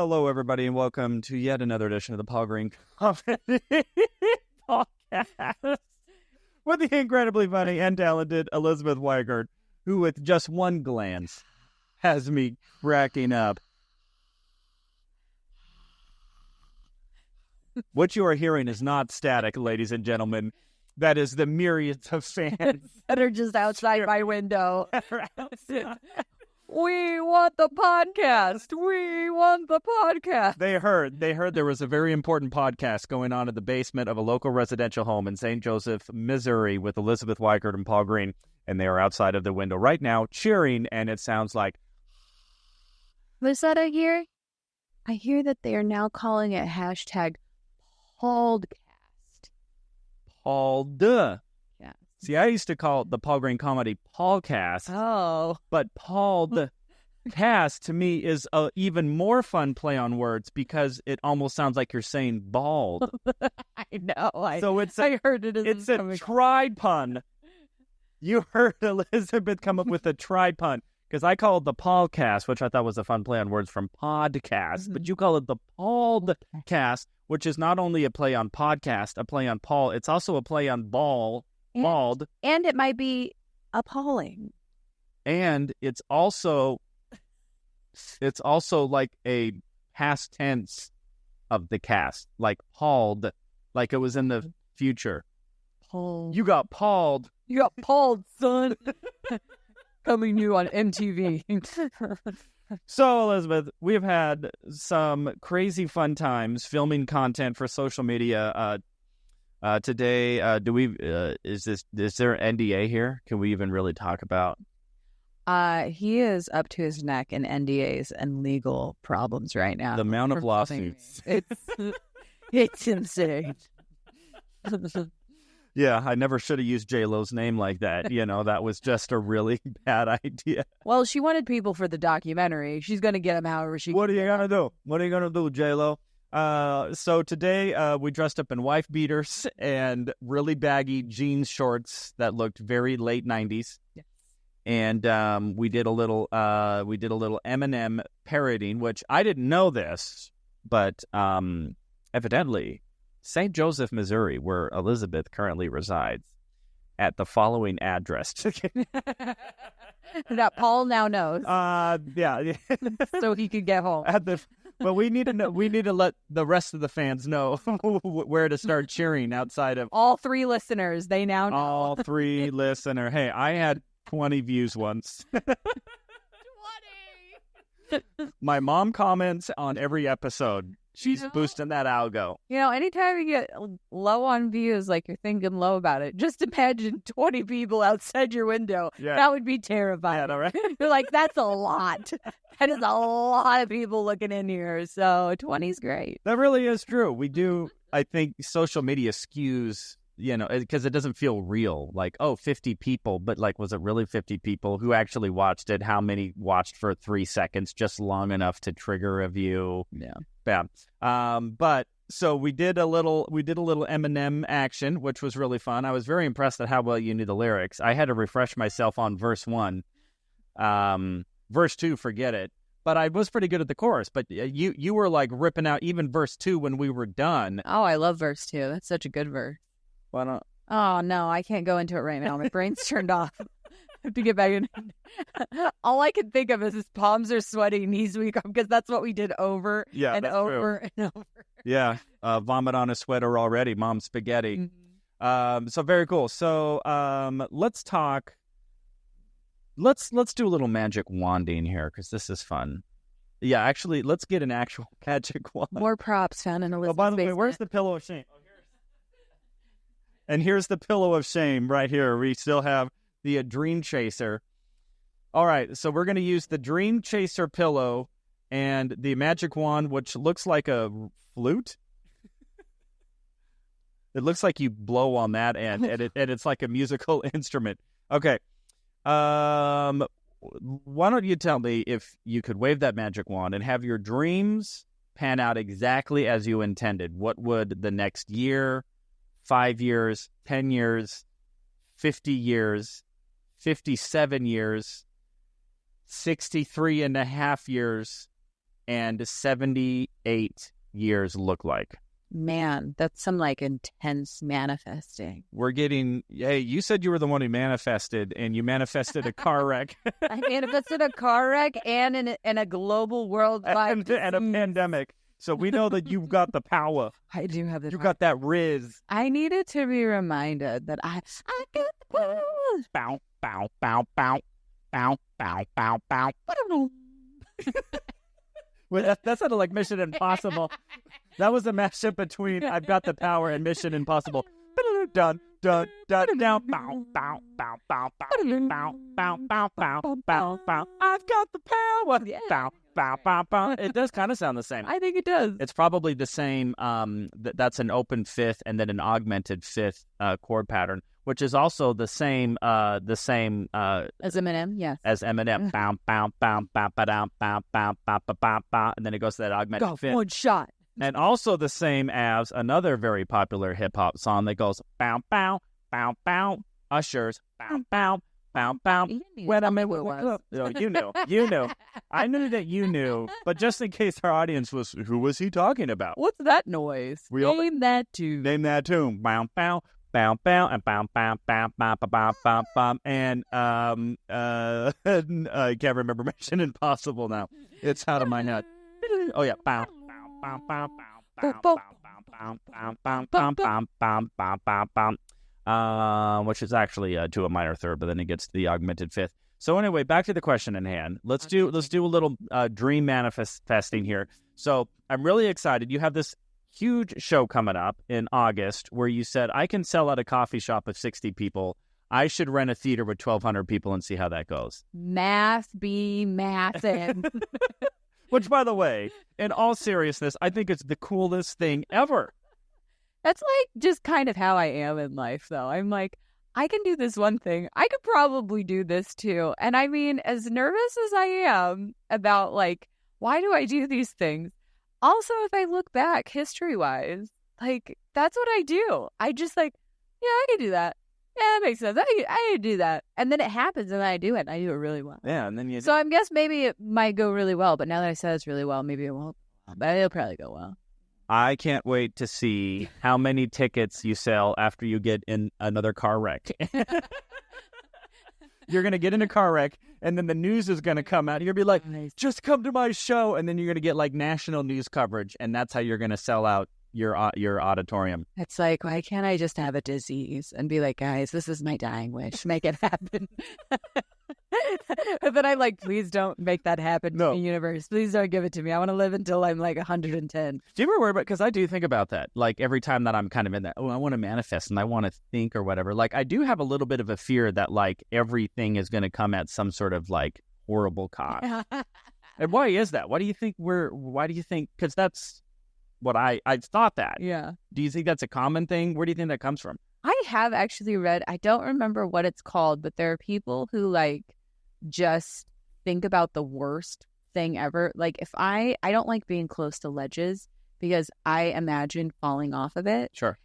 Hello, everybody, and welcome to yet another edition of the Paul Green Comedy Podcast with the incredibly funny and talented Elisabeth Wykert, who with just one glance has me cracking up. What you are hearing is not static, ladies and gentlemen. That is the myriads of fans that are just outside my window. We want the podcast. We want the podcast. They heard there was a very important podcast going on in the basement of a local residential home in St. Joseph, Missouri, with Elisabeth Wykert and Paul Green, and they are outside of the window right now cheering, and it sounds like... What's that I hear? I hear that they are now calling it hashtag PaulCast. Paul duh. Yeah. See, I used to call the Paul Green Comedy PaulCast. Oh. But Paul the cast to me is a even more fun play on words because it almost sounds like you're saying bald. I know. I heard it. It's a tri-pun. You heard Elisabeth come up with a tri-pun because I call it the PaulCast, which I thought was a fun play on words from podcast, but you call it the PaulCast, which is not only a play on podcast, a play on Paul, it's also a play on bald. And it might be appalling. And it's also like a past tense of the cast, like palled, like it was in the future. Paul. You got palled. You got palled, son. Coming new on MTV. So, Elisabeth, we've had some crazy fun times filming content for social media. Today, is there NDA here? Can we even really talk about? He is up to his neck in NDAs and legal problems right now. The amount of lawsuits. It's insane. Yeah, I never should have used J-Lo's name like that. You know, that was just a really bad idea. Well, she wanted people for the documentary. She's going to get them however she can. What are you going to do? What are you going to do, J-Lo? So today we dressed up in wife beaters and really baggy jeans shorts that looked very late 90s. Yes. And we did a little Eminem parodying, which I didn't know this, but evidently St. Joseph, Missouri, where Elisabeth currently resides, at the following address. That Paul now knows. Yeah. So he could get home. Well, we need to know. We need to let the rest of the fans know where to start cheering outside of all 3 listeners. They now know. All 3 listeners. Hey, I had 20 views once. 20. My mom comments on every episode. She's boosting that algo. You know, anytime you get low on views, like you're thinking low about it, just imagine 20 people outside your window. Yeah. That would be terrifying. Yeah, right? You're like, that's a lot. That is a lot of people looking in here. So 20 is great. That really is true. We do, I think, social media skews, you know, because it doesn't feel real. Like, 50 people, but like, was it really 50 people who actually watched it? How many watched for 3 seconds, just long enough to trigger a view? Yeah. Bam. But so we did a little Eminem action, which was really fun. I was very impressed at how well you knew the lyrics. I had to refresh myself on verse 1. Verse 2, forget it. But I was pretty good at the chorus. But you were like ripping out even verse 2 when we were done. Oh, I love verse 2. That's such a good verse. Why not? Oh, no, I can't go into it right now. My brain's turned off. I have to get back in. All I can think of is his palms are sweaty, knees weak, because that's what we did over and over and over. Yeah, vomit on a sweater already, mom spaghetti. Mm-hmm. So very cool. So let's talk. Let's do a little magic wanding here because this is fun. Yeah, actually, let's get an actual magic wand. More props found in Elizabeth's by the way, basement. where's the pillow of shame? And here's the pillow of shame right here. We still have the Dream Chaser. All right, so we're going to use the Dream Chaser pillow and the magic wand, which looks like a flute. It looks like you blow on that end, and it's like a musical instrument. Okay. Why don't you tell me if you could wave that magic wand and have your dreams pan out exactly as you intended? What would the next year, 5 years, 10 years, 50 years, 57 years, 63 and a half years, 178 years look like? Man, that's some like intense manifesting. We're getting, hey, you said you were the one who manifested, and you manifested a car wreck. I manifested a car wreck and a global worldwide and a pandemic. So we know that you've got the power. I do have the You power. got that riz. I needed to be reminded that I got the power. Bow, bow, bow, bow, bow, bow, bow, bow. Well, that sounded like Mission Impossible. That was a mashup between I've Got the Power and Mission Impossible. Dun, dun, dun, down, bow, bow, bow, bow, bow, bow, bow, bow, bow, bow, bow. I've got the power. Bow, bow, bow, bow. It does kind of sound the same. I think it does. It's probably the same. That's an open fifth and then an augmented fifth chord pattern, which is also the same as Eminem, yes. As Eminem. Bow, bow, bow, bow, bow, bow, bow, bow, bow, bow, bow, and then it goes to that augmented fifth. One shot. And also the same as another very popular hip hop song that goes bow, bow, bow, bow, Ushers, bow, bow, bow, bow. When I'm in with you knew. I knew that you knew, but just in case our audience was, who was he talking about? What's that noise? Name that tune. Name that tune. Bow, bow, bow, bow, and bow, bow, bow, bow, bow, bow, bow, and I can't remember Mission Impossible now. It's out of my head. Oh yeah, bow. Bow, bow, bow, bow, bow, bow, bow, bow, bow, bow, bow, bow, bow, which is actually to a minor third, but then it gets to the augmented fifth. So anyway, back to the question in hand. Let's do a little dream manifesting here. So I'm really excited. You have this huge show coming up in August where you said, I can sell at a coffee shop of 60 people. I should rent a theater with 1,200 people and see how that goes. Mass be massive. Which, by the way, in all seriousness, I think it's the coolest thing ever. That's like just kind of how I am in life, though. I'm like, I can do this one thing. I could probably do this, too. And I mean, as nervous as I am about, like, why do I do these things? Also, if I look back history-wise, like, that's what I do. I just like, yeah, I can do that. Yeah, that makes sense. I can do that. And then it happens, and I do it. And I do it really well. Yeah, and then you... So I guess maybe it might go really well. But now that I said it's really well, maybe it won't. But it'll probably go well. I can't wait to see how many tickets you sell after you get in another car wreck. You're going to get in a car wreck, and then the news is going to come out. You're going to be like, just come to my show. And then you're going to get, like, national news coverage, and that's how you're going to sell out your auditorium. It's like, why can't I just have a disease and be like, guys, this is my dying wish. Make it happen. But then I'm like, please don't make that happen to me, universe. Please don't give it to me. I want to live until I'm like 110. Do you ever worry about, because I do think about that, like every time that I'm kind of in that, I want to manifest and I want to think or whatever. Like I do have a little bit of a fear that like everything is going to come at some sort of like horrible cost. And why is that? Why do you think because that's what I thought that. Yeah. Do you think that's a common thing? Where do you think that comes from? I have actually read, I don't remember what it's called, but there are people who like just think about the worst thing ever. Like if I don't like being close to ledges because I imagine falling off of it. Sure.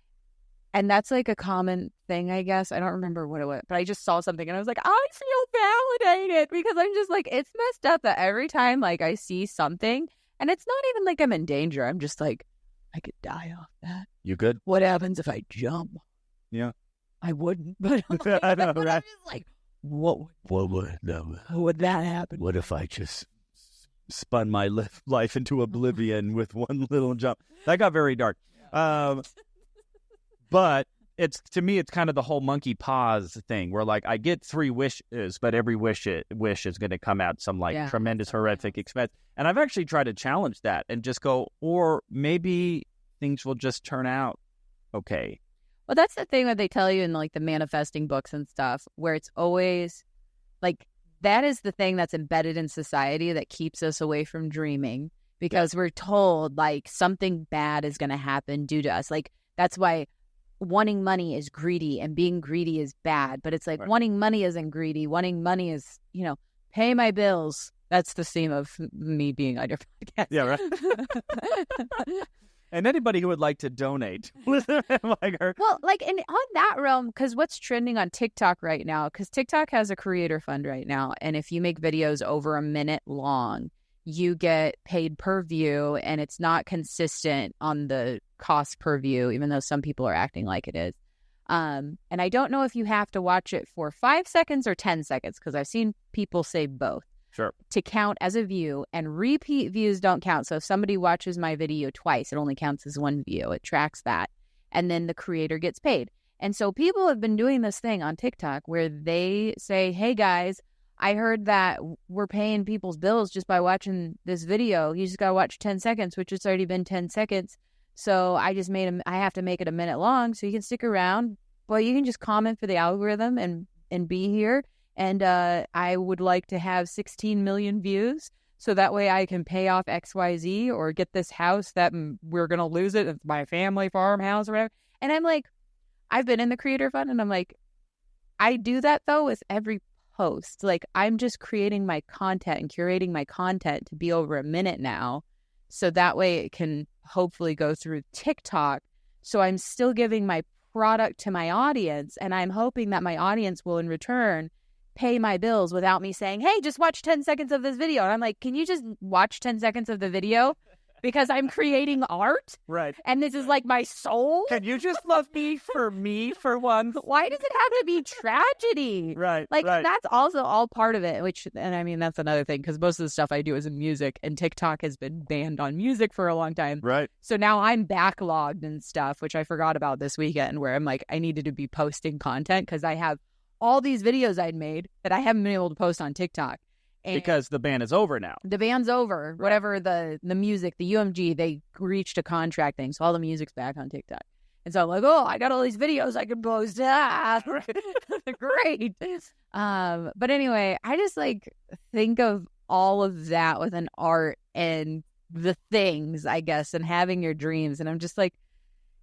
And that's like a common thing, I guess. I don't remember what it was, but I just saw something and I was like, I feel validated because I'm just like, it's messed up that every time like I see something and it's not even like I'm in danger. I'm just like, I could die off that. You good? What happens if I jump? Yeah. I wouldn't, but I know, right? I'm just like, what would that happen? What if I just spun my life into oblivion with one little jump? That got very dark. But to me, it's kind of the whole monkey paws thing where like I get 3 wishes, but every wish is going to come out some like tremendous horrific expense. And I've actually tried to challenge that and just go, or maybe things will just turn out okay. Well, that's the thing that they tell you in like the manifesting books and stuff, where it's always like that is the thing that's embedded in society that keeps us away from dreaming because we're told like something bad is going to happen due to us. Like that's why wanting money is greedy and being greedy is bad. But it's like wanting money isn't greedy. Wanting money is, pay my bills. That's the theme of me being on your podcast. Yeah, right. And anybody who would like to donate, like her. Well, like on that realm, because what's trending on TikTok right now, because TikTok has a creator fund right now. And if you make videos over a minute long, you get paid per view, and it's not consistent on the cost per view, even though some people are acting like it is. And I don't know if you have to watch it for 5 seconds or 10 seconds, because I've seen people say both. Sure. To count as a view, and repeat views don't count. So if somebody watches my video twice, it only counts as one view. It tracks that. And then the creator gets paid. And so people have been doing this thing on TikTok where they say, hey guys, I heard that we're paying people's bills just by watching this video. You just got to watch 10 seconds, which it's already been 10 seconds. So I have to make it a minute long so you can stick around. Well, you can just comment for the algorithm and be here. And I would like to have 16 million views so that way I can pay off XYZ or get this house that we're going to lose it. It's my family farmhouse or whatever. And I'm like, I've been in the creator fund, and I'm like, I do that though with every post. Like, I'm just creating my content and curating my content to be over a minute now. So that way it can hopefully go through TikTok. So I'm still giving my product to my audience, and I'm hoping that my audience will in return pay my bills without me saying, hey, just watch 10 seconds of this video. And I'm like, can you just watch 10 seconds of the video? Because I'm creating art. Right. And this is like my soul. Can you just love me for once? Why does it have to be tragedy? Right. Like, right. that's also all part of it, and I mean, that's another thing, because most of the stuff I do is in music, and TikTok has been banned on music for a long time. Right. So now I'm backlogged and stuff, which I forgot about this weekend, where I'm like, I needed to be posting content because I have all these videos I'd made that I haven't been able to post on TikTok. And because the ban is over now. the band's over. Right. Whatever the music, the UMG, they reached a contract thing, so all the music's back on TikTok. And so I'm like, oh, I got all these videos I can post. Ah, great. But anyway, I just like think of all of that with an art and the things, I guess, and having your dreams. And I'm just like,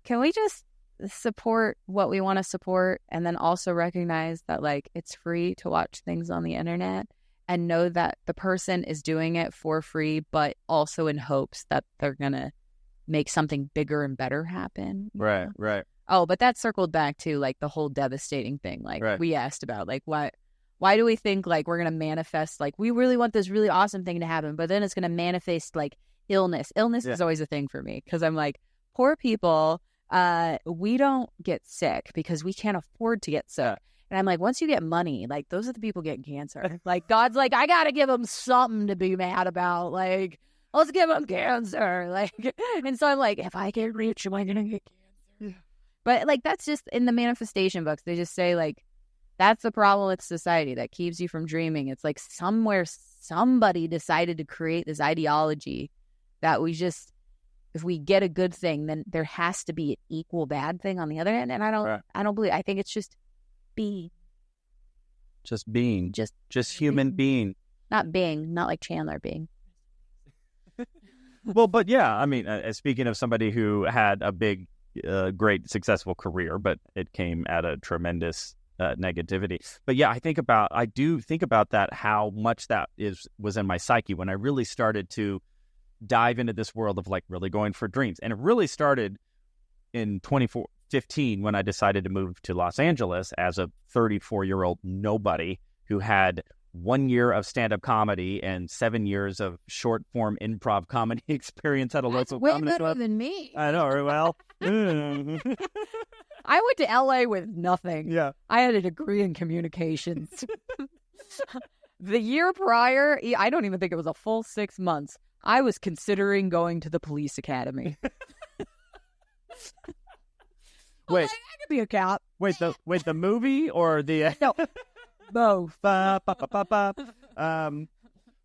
can we just support what we want to support, and then also recognize that like it's free to watch things on the internet, and know that the person is doing it for free, but also in hopes that they're gonna make something bigger and better happen. Right. Right. Oh, but that circled back to like the whole devastating thing. Like Right. we asked about, like, why do we think like we're gonna manifest, like we really want this really awesome thing to happen, but then it's gonna manifest like illness. Illness Yeah. is always a thing for me, because I'm like, poor people. We don't get sick because we can't afford to get sick. And I'm like, once you get money, like those are the people getting cancer. Like God's like, I gotta give them something to be mad about. Like, let's give them cancer. Like, and so I'm like, if I get rich, am I gonna get cancer? Yeah. But like, that's just in the manifestation books. They just say like, that's the problem with society that keeps you from dreaming. It's like somewhere somebody decided to create this ideology that we just, if we get a good thing, then there has to be an equal bad thing on the other end. And I don't believe. I think it's just being. Just being. Just human being. not being, not like Chandler being. Well, but yeah, I mean, speaking of somebody who had a big, great, successful career, but it came at a tremendous negativity. But yeah, I do think about that, how much that was in my psyche when I really started to dive into this world of like really going for dreams. And it really started in 2015 when I decided to move to Los Angeles as a 34-year-old nobody who had 1 year of stand-up comedy and 7 years of short-form improv comedy experience at a That's local way comedy better club. than me. I know, very well. I went to LA with nothing. Yeah. I had a degree in communications. The year prior, I don't even think it was a full 6 months, I was considering going to the police academy. Wait, I could be a cop. wait, the movie or the No, both. ba, ba, ba, ba, ba.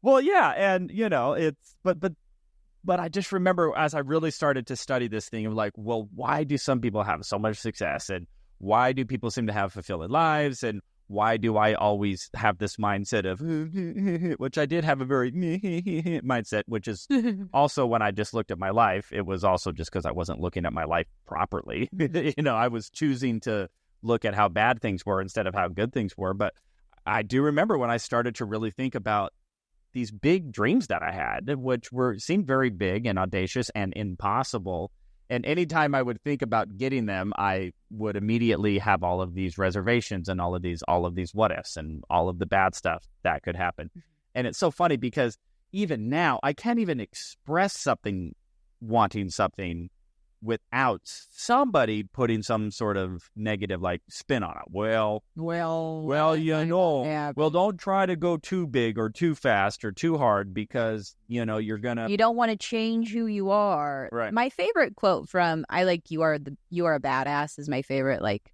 Well, yeah, and you know, it's but I just remember as I really started to study this thing of like, well, why do some people have so much success, and why do people seem to have fulfilling lives, and why do I always have this mindset of, which I did have a very mindset, which is also when I just looked at my life, it was also just because I wasn't looking at my life properly. You know, I was choosing to look at how bad things were instead of how good things were. But I do remember when I started to really think about these big dreams that I had, which seemed very big and audacious and impossible. And anytime I would think about getting them, I would immediately have all of these reservations and all of these what ifs and all of the bad stuff that could happen. And it's so funny because even now, I can't even express something, wanting something, without somebody putting some sort of negative like spin on it. Well, yeah. Well, don't try to go too big or too fast or too hard because, you're going to... You don't want to change who you are. Right. My favorite quote from You Are a Badass is my favorite, like,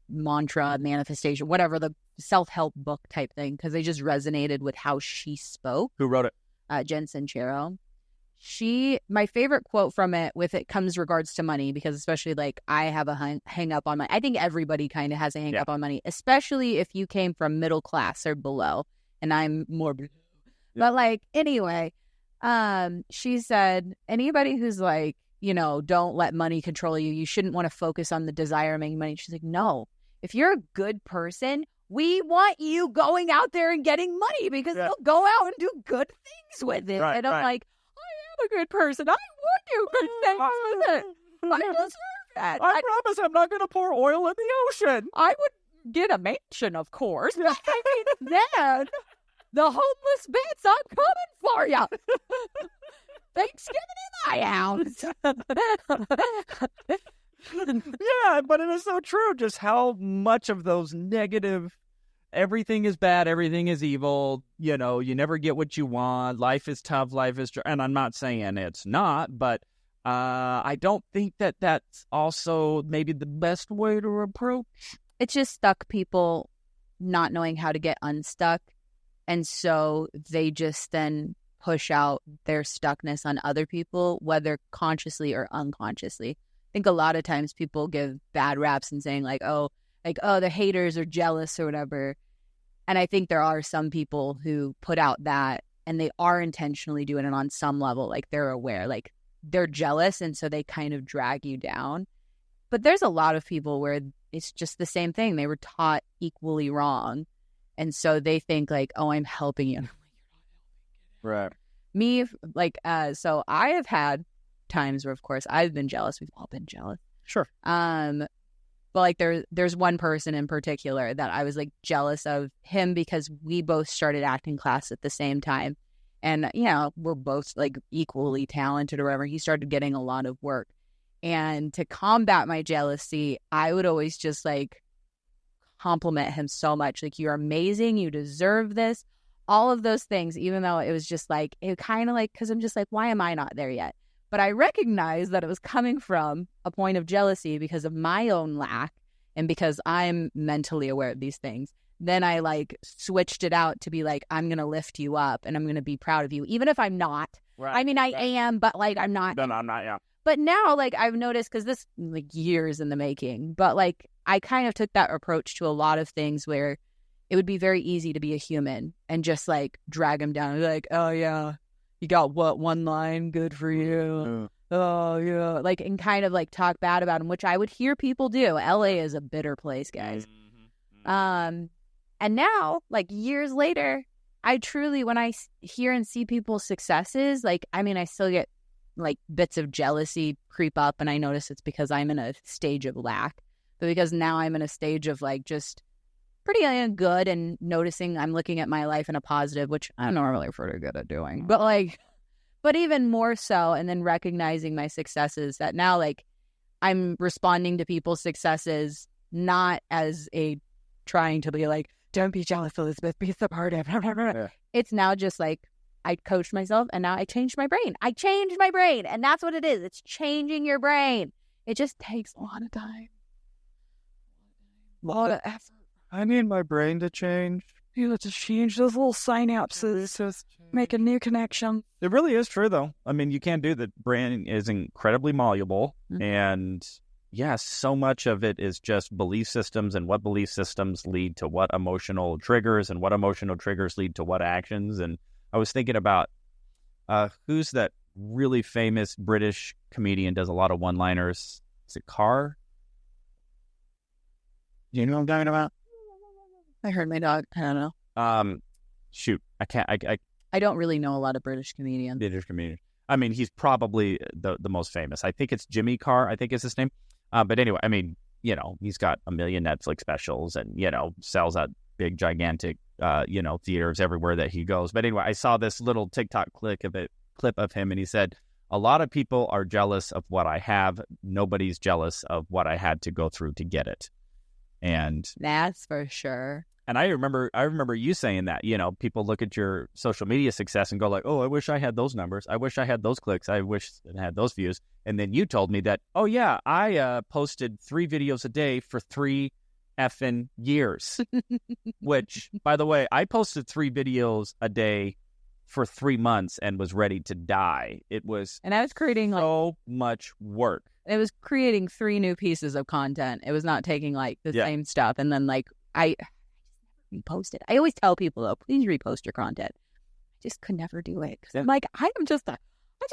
mantra, manifestation, whatever, the self-help book type thing, because they just resonated with how she spoke. Who wrote it? Jen Sincero. My favorite quote from it comes regards to money, because especially like I have a hang up on money. I think everybody kind of has a hang up on money, especially if you came from middle class or below, and I'm more below. But like, anyway, she said, anybody who's like, don't let money control you. You shouldn't want to focus on the desire of making money. She's like, no, if you're a good person, we want you going out there and getting money because you'll go out and do good things with it. Right, and I'm like, I'm a good person. I would do good things with it. I deserve that. I promise I'm not going to pour oil in the ocean. I would get a mansion, of course. I mean, then the homeless bits, I'm coming for you. Thanksgiving in my house. Yeah, but it is so true. Just how much of those negative, everything is bad, everything is evil, you never get what you want, life is tough, and I'm not saying it's not, but I don't think that that's also maybe the best way to approach. It's just stuck people not knowing how to get unstuck, and so they just then push out their stuckness on other people, whether consciously or unconsciously. I think a lot of times people give bad raps and saying oh, the haters are jealous or whatever. And I think there are some people who put out that, and they are intentionally doing it on some level. Like, they're aware, like, they're jealous, and so they kind of drag you down. But there's a lot of people where it's just the same thing. They were taught equally wrong. And so they think like, oh, I'm helping you. Right. Me, like, so I have had times where, of course, I've been jealous. We've all been jealous. Sure. But like there's one person in particular that I was like jealous of him because we both started acting class at the same time. And, we're both like equally talented or whatever. He started getting a lot of work. And to combat my jealousy, I would always just like compliment him so much. Like, you're amazing. You deserve this. All of those things, even though it was just like, it kind of like, because I'm just like, why am I not there yet? But I recognized that it was coming from a point of jealousy because of my own lack and because I'm mentally aware of these things. Then I like switched it out to be like, I'm going to lift you up and I'm going to be proud of you, even if I'm not. Right. I mean, I am, but like, I'm not. No, I'm not, yeah. But now, like, I've noticed, because this like years in the making, but like, I kind of took that approach to a lot of things where it would be very easy to be a human and just like drag him down and be like, oh yeah, you got what, one line, good for you. Oh yeah, like, and kind of like talk bad about him, which I would hear people do. LA is a bitter place, guys. And now, like, years later, I truly, when I hear and see people's successes, like, I mean, I still get like bits of jealousy creep up, and I notice it's because I'm in a stage of lack, but because now I'm in a stage of like just pretty good and noticing I'm looking at my life in a positive, which I'm normally pretty good at doing, but even more so, and then recognizing my successes, that now like I'm responding to people's successes not as a trying to be like, don't be jealous, Elisabeth, be supportive. Yeah. It's now just like, I coached myself and now I changed my brain. And that's what it is. It's changing your brain. It just takes a lot of time. A lot of effort. I need my brain to change. You have to change those little synapses. Just make a new connection. It really is true, though. I mean, you can't do that. Brain is incredibly malleable. Mm-hmm. And yeah, so much of it is just belief systems, and what belief systems lead to what emotional triggers, and what emotional triggers lead to what actions. And I was thinking about who's that really famous British comedian, does a lot of one-liners. Is it Carr? Do you know what I'm talking about? I heard my dog. I don't know. Shoot, I can't. I don't really know a lot of British comedians. I mean, he's probably the most famous. I think it's Jimmy Carr, I think is his name. But anyway, I mean, he's got a million Netflix specials and, sells out big, gigantic theaters everywhere that he goes. But anyway, I saw this little TikTok clip of him, and he said, a lot of people are jealous of what I have. Nobody's jealous of what I had to go through to get it. And that's for sure. And I remember you saying that, people look at your social media success and go like, oh, I wish I had those numbers. I wish I had those clicks. I wish I had those views. And then you told me that, oh, yeah, I posted 3 videos a day for 3 effing years, which, by the way, I posted 3 videos a day for 3 months and was ready to die. It was and I was creating so much work. It was creating 3 new pieces of content. It was not taking like the same stuff. And then like I repost it. I always tell people though, please repost your content. I just could never do it because I'm like, I just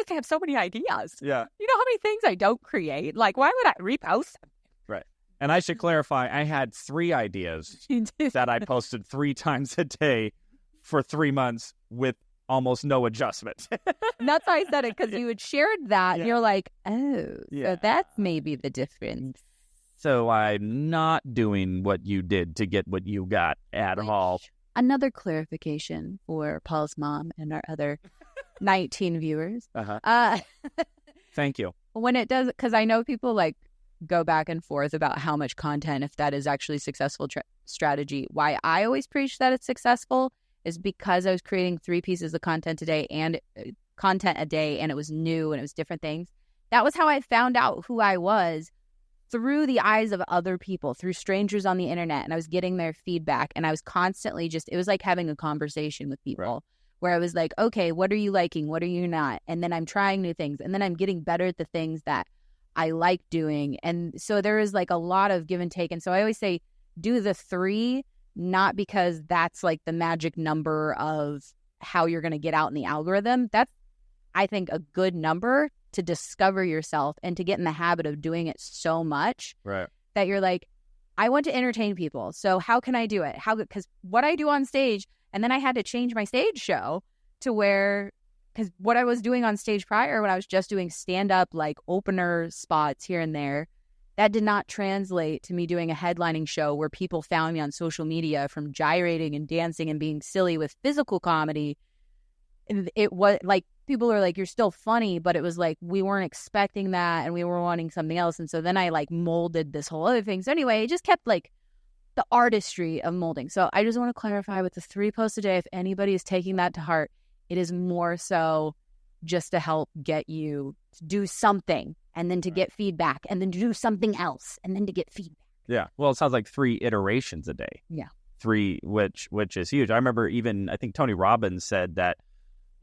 have so many ideas. Yeah. You know how many things I don't create? Like, why would I repost them? Right. And I should clarify, I had 3 ideas that I posted 3 times a day for 3 months with almost no adjustment. And that's why I said it, because you had shared that. And you're like, oh, so that's maybe the difference. So I'm not doing what you did to get what you got at all. Another clarification for Paul's mom and our other 19 viewers. Thank you. When it does, because I know people like go back and forth about how much content, if that is actually successful strategy. Why I always preach that it's successful is because I was creating 3 pieces of content a day and it was new and it was different things. That was how I found out who I was, through the eyes of other people, through strangers on the internet. And I was getting their feedback, and I was constantly it was like having a conversation with people where I was like, okay, what are you liking? What are you not? And then I'm trying new things, and then I'm getting better at the things that I like doing. And so there is like a lot of give and take. And so I always say, do the 3, not because that's like the magic number of how you're going to get out in the algorithm. That's, I think, a good number to discover yourself and to get in the habit of doing it so much that you're like, I want to entertain people. So how can I do it? Because what I do on stage, and then I had to change my stage show to where, because what I was doing on stage prior, when I was just doing stand-up, like opener spots here and there, that did not translate to me doing a headlining show where people found me on social media from gyrating and dancing and being silly with physical comedy. It was like, people are like, you're still funny, but it was like, we weren't expecting that and we were wanting something else. And so then I like molded this whole other thing. So anyway, it just kept like the artistry of molding. So I just want to clarify with the 3 posts a day, if anybody is taking that to heart, it is more so just to help get you to do something and then to get feedback and then to do something else and then to get feedback. Yeah. Well, it sounds like 3 iterations a day. Yeah. 3, which is huge. I remember I think Tony Robbins said that,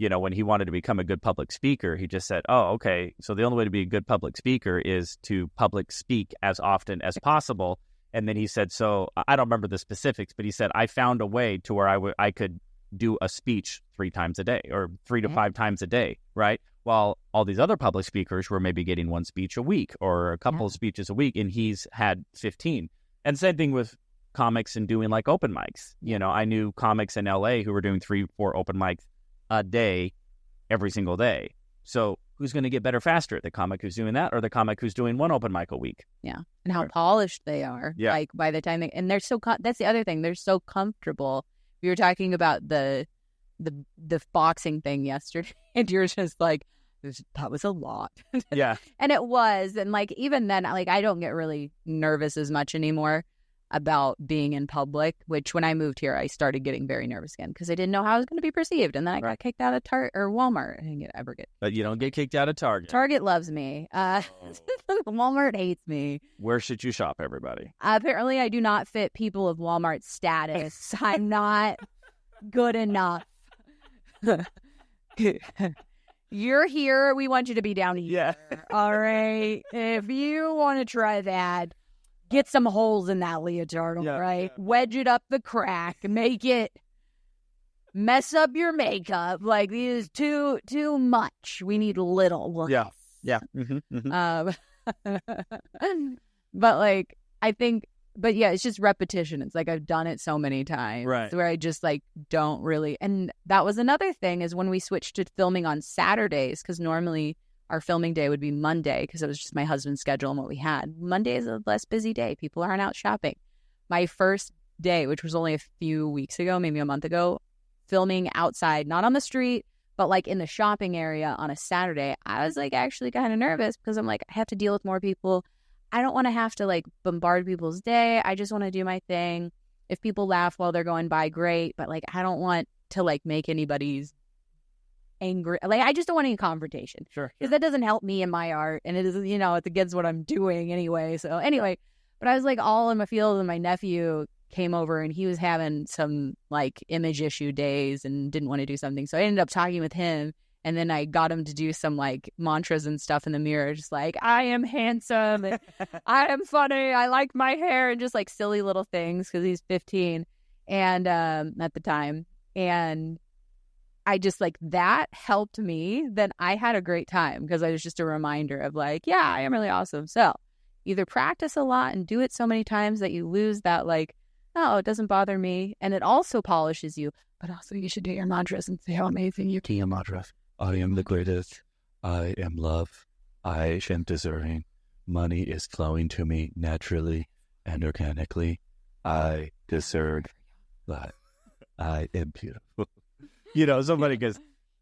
when he wanted to become a good public speaker, he just said, oh, okay, so the only way to be a good public speaker is to public speak as often as possible. And then he said, so I don't remember the specifics, but he said, I found a way to where I could do a speech 3 times a day or 3 to 5 times a day, right? While all these other public speakers were maybe getting 1 speech a week or a couple of speeches a week, and he's had 15. And same thing with comics and doing like open mics. I knew comics in LA who were doing 3-4 open mics a day, every single day. So who's going to get better faster? The comic who's doing that or the comic who's doing 1 open mic a week? Yeah. And how polished they are. Yeah. Like by the time and they're so, that's the other thing. They're so comfortable. We were talking about the boxing thing yesterday and you're just like, that was a lot. Yeah. And it was. And like, even then, like, I don't get really nervous as much anymore about being in public, which when I moved here, I started getting very nervous again because I didn't know how I was going to be perceived. And then I got kicked out of Target or Walmart. I didn't ever get. But you don't get kicked out of Target. Target loves me. Walmart hates me. Where should you shop, everybody? Apparently, I do not fit people of Walmart status. I'm not good enough. You're here. We want you to be down here. Yeah. All right. If you want to try that, get some holes in that leotard, right? Yeah. Wedge it up the crack, mess up your makeup. Like, this is too much. We need little less. Yeah. Yeah. Mm-hmm, mm-hmm. But like, I think, but yeah, it's just repetition. It's like I've done it so many times, right? Where I just like don't really. And that was another thing is when we switched to filming on Saturdays, because normally our filming day would be Monday because it was just my husband's schedule and what we had. Monday is a less busy day. People aren't out shopping. My first day, which was only a few weeks ago, maybe a month ago, filming outside, not on the street, but like in the shopping area on a Saturday, I was like actually kind of nervous because I'm like, I have to deal with more people. I don't want to have to like bombard people's day. I just want to do my thing. If people laugh while they're going by, great. But like, I don't want to like make anybody's angry. Like, I just don't want any confrontation. Sure. Because that doesn't help me in my art. And it is, you know, it's against what I'm doing anyway. So anyway, but I was like all in my field, and my nephew came over and he was having some like image issue days and didn't want to do something. So I ended up talking with him. And then I got him to do some like mantras and stuff in the mirror, just like, I am handsome, and I am funny, I like my hair, and just like silly little things because he's 15 and at the time. And I just like that helped me. Then I had a great time because I was just a reminder of like, yeah, I am really awesome. So either practice a lot and do it so many times that you lose that like, oh, it doesn't bother me. And it also polishes you. But also you should do your mantras and see how amazing you can. Your mantra. I am the greatest. I am love. I am deserving. Money is flowing to me naturally and organically. I deserve that. I am beautiful. You know, so funny because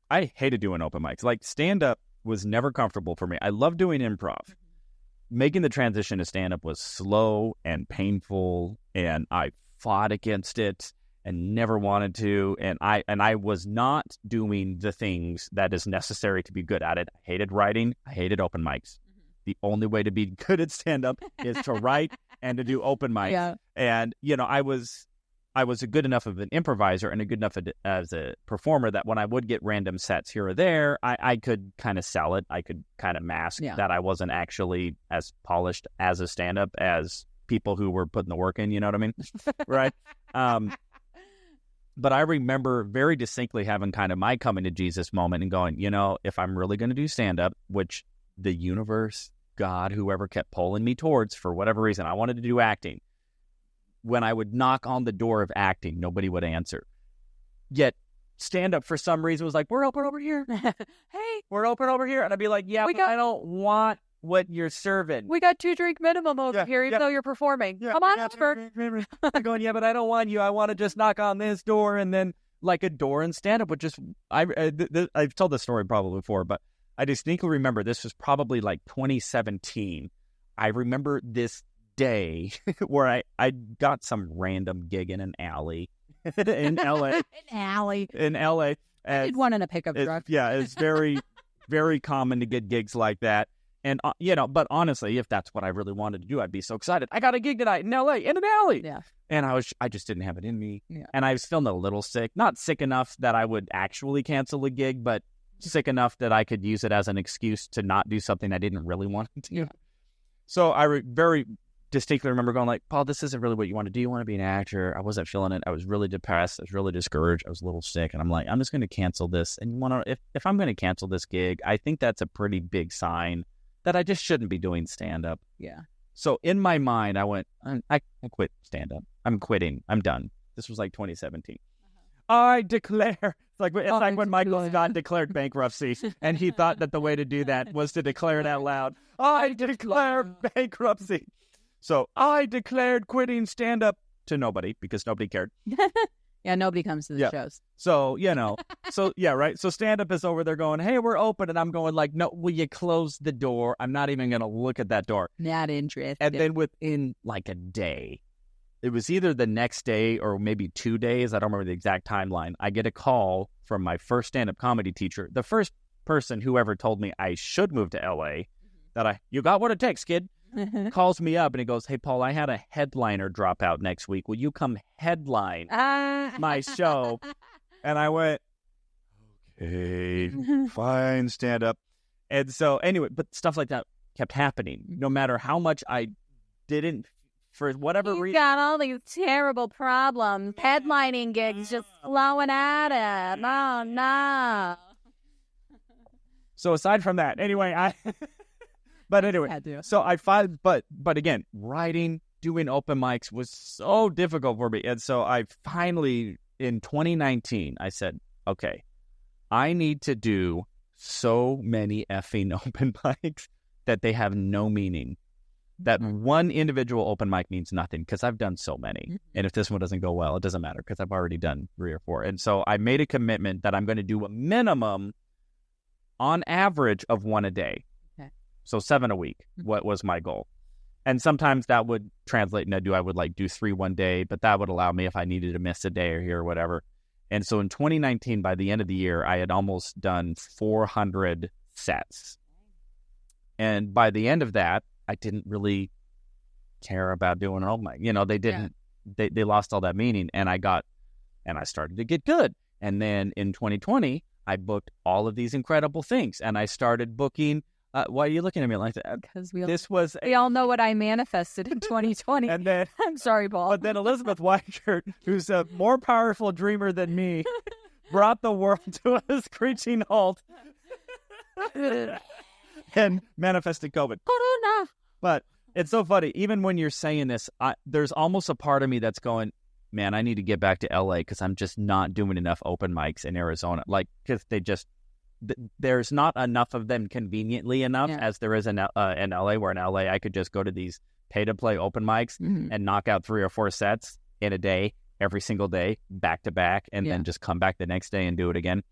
I hated doing open mics. Like, stand-up was never comfortable for me. I love doing improv. Making the transition to stand-up was slow and painful, and I fought against it and never wanted to, and I was not doing the things that is necessary to be good at it. I hated writing. I hated open mics. The only way to be good at stand-up is to write and to do open mics. Yeah. And, you know, I was a good enough of an improviser and a good enough as a performer that when I would get random sets here or there, I could kind of sell it. I could kind of mask that I wasn't actually as polished as a stand-up as people who were putting the work in, you know what I mean? Right? But I remember very distinctly having kind of my coming to Jesus moment and going, you know, if I'm really going to do stand-up, which the universe, God, whoever kept pulling me towards for whatever reason, I wanted to do acting. When I would knock on the door of acting, nobody would answer. Yet stand-up for some reason was like, we're open over here. Hey, we're open over here. And I'd be like, yeah, but I don't want what you're serving. We got 2-drink minimum over here, even though you're performing. Come on over. I'm going, yeah, but I don't want you. I want to just knock on this door. And then like a door in stand-up would just, I've told this story probably before, but I distinctly remember this was probably like 2017. I remember this day where I got some random gig in an alley in LA. In LA. I did one in a pickup truck. Yeah, it's very, very common to get gigs like that. And, you know, but honestly, if that's what I really wanted to do, I'd be so excited. I got a gig tonight in LA in an alley. Yeah. And I just didn't have it in me. Yeah. And I was feeling a little sick. Not sick enough that I would actually cancel a gig, but sick enough that I could use it as an excuse to not do something I didn't really want to do. Yeah. So I very distinctly remember going like, Paul, this isn't really what you want to do. You want to be an actor. I wasn't feeling it. I was really depressed. I was really discouraged. I was a little sick. And I'm like, I'm just going to cancel this. And if I'm going to cancel this gig, I think that's a pretty big sign that I just shouldn't be doing stand-up. Yeah. So in my mind, I went, I quit stand-up. I'm quitting. I'm done. This was like 2017. I declare. It's like when Michael Scott declared bankruptcy, and he thought that the way to do that was to declare it out loud. I declare bankruptcy. So I declared quitting stand-up to nobody because nobody cared. Yeah, nobody comes to the shows. So, you know, right? So stand-up is over there going, hey, we're open. And I'm going like, no, will you close the door? I'm not even going to look at that door. Not interested. And then within like a day, it was either the next day or maybe 2 days. I don't remember the exact timeline. I get a call from my first stand-up comedy teacher, the first person who ever told me I should move to LA, that you got what it takes, kid. Calls me up and he goes, hey, Paul, I had a headliner drop out next week. Will you come headline my show? And I went, okay, fine, stand up. And so anyway, but stuff like that kept happening. No matter how much I didn't, for whatever reason. You got all these terrible problems. Headlining gigs just flowing at it. Oh, no. So aside from that, anyway, But anyway, so I find, but again, writing, doing open mics was so difficult for me. And so I finally, in 2019, I said, okay, I need to do so many effing open mics that they have no meaning. that one individual open mic means nothing because I've done so many. Mm-hmm. And if this one doesn't go well, it doesn't matter because I've already done 3 or 4. And so I made a commitment that I'm going to do a minimum on average of 1 a day. Okay. So 7 a week, what was my goal. And sometimes that would translate into I would like do 3 one day, but that would allow me if I needed to miss a day or here or whatever. And so in 2019, by the end of the year, I had almost done 400 sets. And by the end of that, I didn't really care about doing an open mic. You know, they didn't, they lost all that meaning. And I started to get good. And then in 2020, I booked all of these incredible things. And I started booking. Why are you looking at me like that? Because we all know what I manifested in 2020. And then, I'm sorry, Paul. But then Elisabeth Wykert, who's a more powerful dreamer than me, brought the world to a screeching halt and manifested COVID. Corona. But it's so funny. Even when you're saying this, there's almost a part of me that's going, man, I need to get back to LA because I'm just not doing enough open mics in Arizona. Like, because there's not enough of them conveniently enough as there is in LA, where in LA I could just go to these pay-to-play open mics and knock out 3 or 4 sets in a day, every single day, back to back, and then just come back the next day and do it again.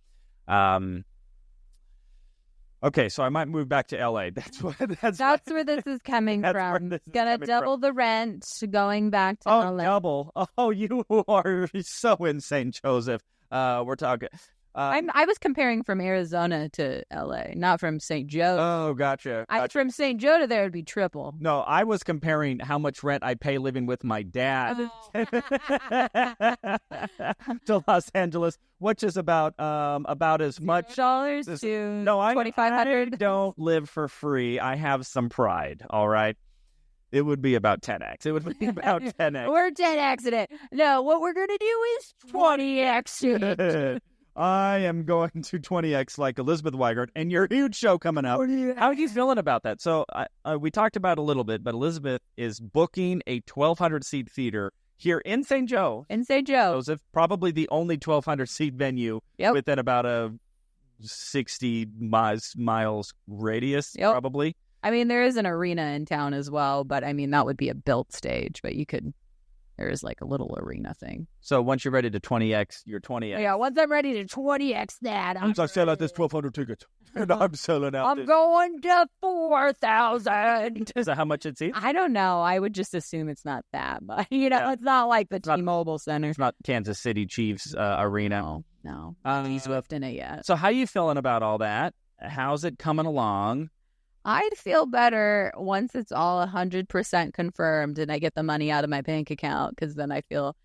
Okay, so I might move back to LA. That's where this is coming from. Gonna double the rent going back to LA. Double. Oh, you are so insane, Joseph. We're talking. I was comparing from Arizona to LA, not from St. Joe. Oh, gotcha. From St. Joe to there would be triple. No, I was comparing how much rent I pay living with my dad to Los Angeles, which is about as much $0 to $2,500. I don't live for free. I have some pride. All right. It would be about 10x. It would be about 10x. We're 10x it. No, what we're gonna do is 20x it. I am going to 20x like Elisabeth Wykert and your huge show coming up. How are you feeling about that? So we talked about it a little bit, but Elisabeth is booking a 1,200-seat theater here in St. Joe. In St. Joe. Joseph, probably the only 1,200-seat venue within about a 60 miles radius, probably. I mean, there is an arena in town as well, but I mean, that would be a built stage, but there is like a little arena thing. So once you're ready to 20x, you're 20x. Yeah, once I'm ready to 20x that, I'm selling out this 1,200 tickets. And I'm selling out I'm going to 4,000. Is that how much it's I don't know. I would just assume it's not that, but it's not like the T-Mobile Center. It's not Kansas City Chiefs arena. No. He's whipped in it yet. So how you feeling about all that? How's it coming along? I'd feel better once it's all 100% confirmed and I get the money out of my bank account, because then I feel...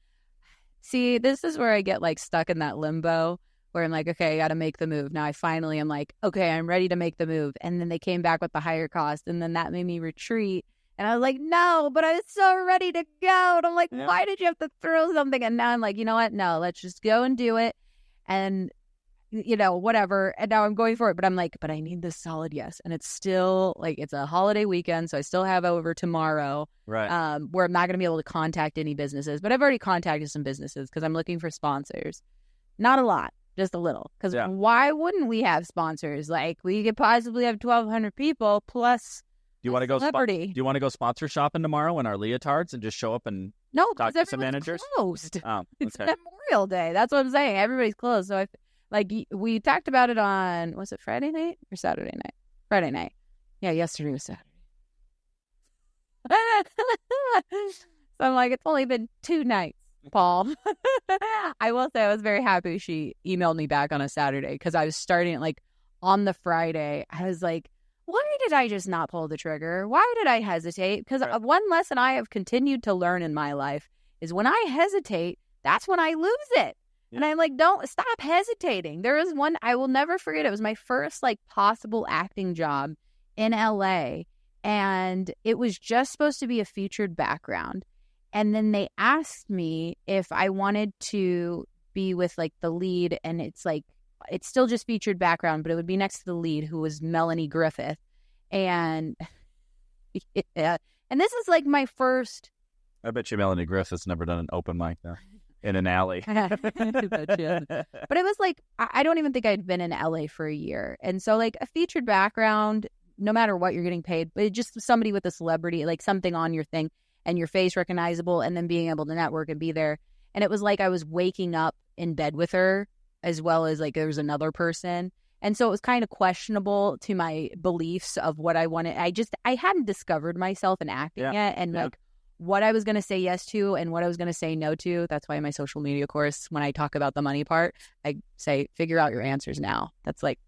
See, this is where I get like stuck in that limbo where I'm like, okay, I got to make the move. Now I finally am like, okay, I'm ready to make the move. And then they came back with the higher cost, and then that made me retreat. And I was like, no, but I was so ready to go. And I'm like, why did you have to throw something? And now I'm like, you know what? No, let's just go and do it. And whatever. And now I'm going for it. But I'm like, but I need this solid yes. And it's still like, it's a holiday weekend. So I still have over tomorrow. Right. Where I'm not going to be able to contact any businesses. But I've already contacted some businesses because I'm looking for sponsors. Not a lot, just a little. Because why wouldn't we have sponsors? Like, we could possibly have 1,200 people plus do you want to go celebrity. Do you want to go sponsor shopping tomorrow in our leotards and just show up and talk to some managers? Closed. Oh, okay. It's Memorial Day. That's what I'm saying. Everybody's closed. So we talked about it on, was it Friday night or Saturday night? Friday night. Yeah, yesterday was Saturday. So I'm like, it's only been 2 nights, Paul. I will say I was very happy she emailed me back on a Saturday, because I was starting it like on the Friday. I was like, why did I just not pull the trigger? Why did I hesitate? Because one lesson I have continued to learn in my life is when I hesitate, that's when I lose it. Yeah. And I'm like, don't stop hesitating. There was one, I will never forget. It was my first like possible acting job in LA. And it was just supposed to be a featured background. And then they asked me if I wanted to be with like the lead. And it's like, it's still just featured background, but it would be next to the lead, who was Melanie Griffith. And and this is like my first. I bet you Melanie Griffith's never done an open mic though. In an alley. But it was like, I don't even think I'd been in LA for a year. And so like a featured background no matter what you're getting paid, but just somebody with a celebrity, like something on your thing and your face recognizable, and then being able to network and be there. And it was like I was waking up in bed with her, as well as like there was another person. And so it was kind of questionable to my beliefs of what I wanted. I hadn't discovered myself in acting yet, and like what I was going to say yes to and what I was going to say no to. That's why in my social media course, when I talk about the money part, I say, figure out your answers now. That's like,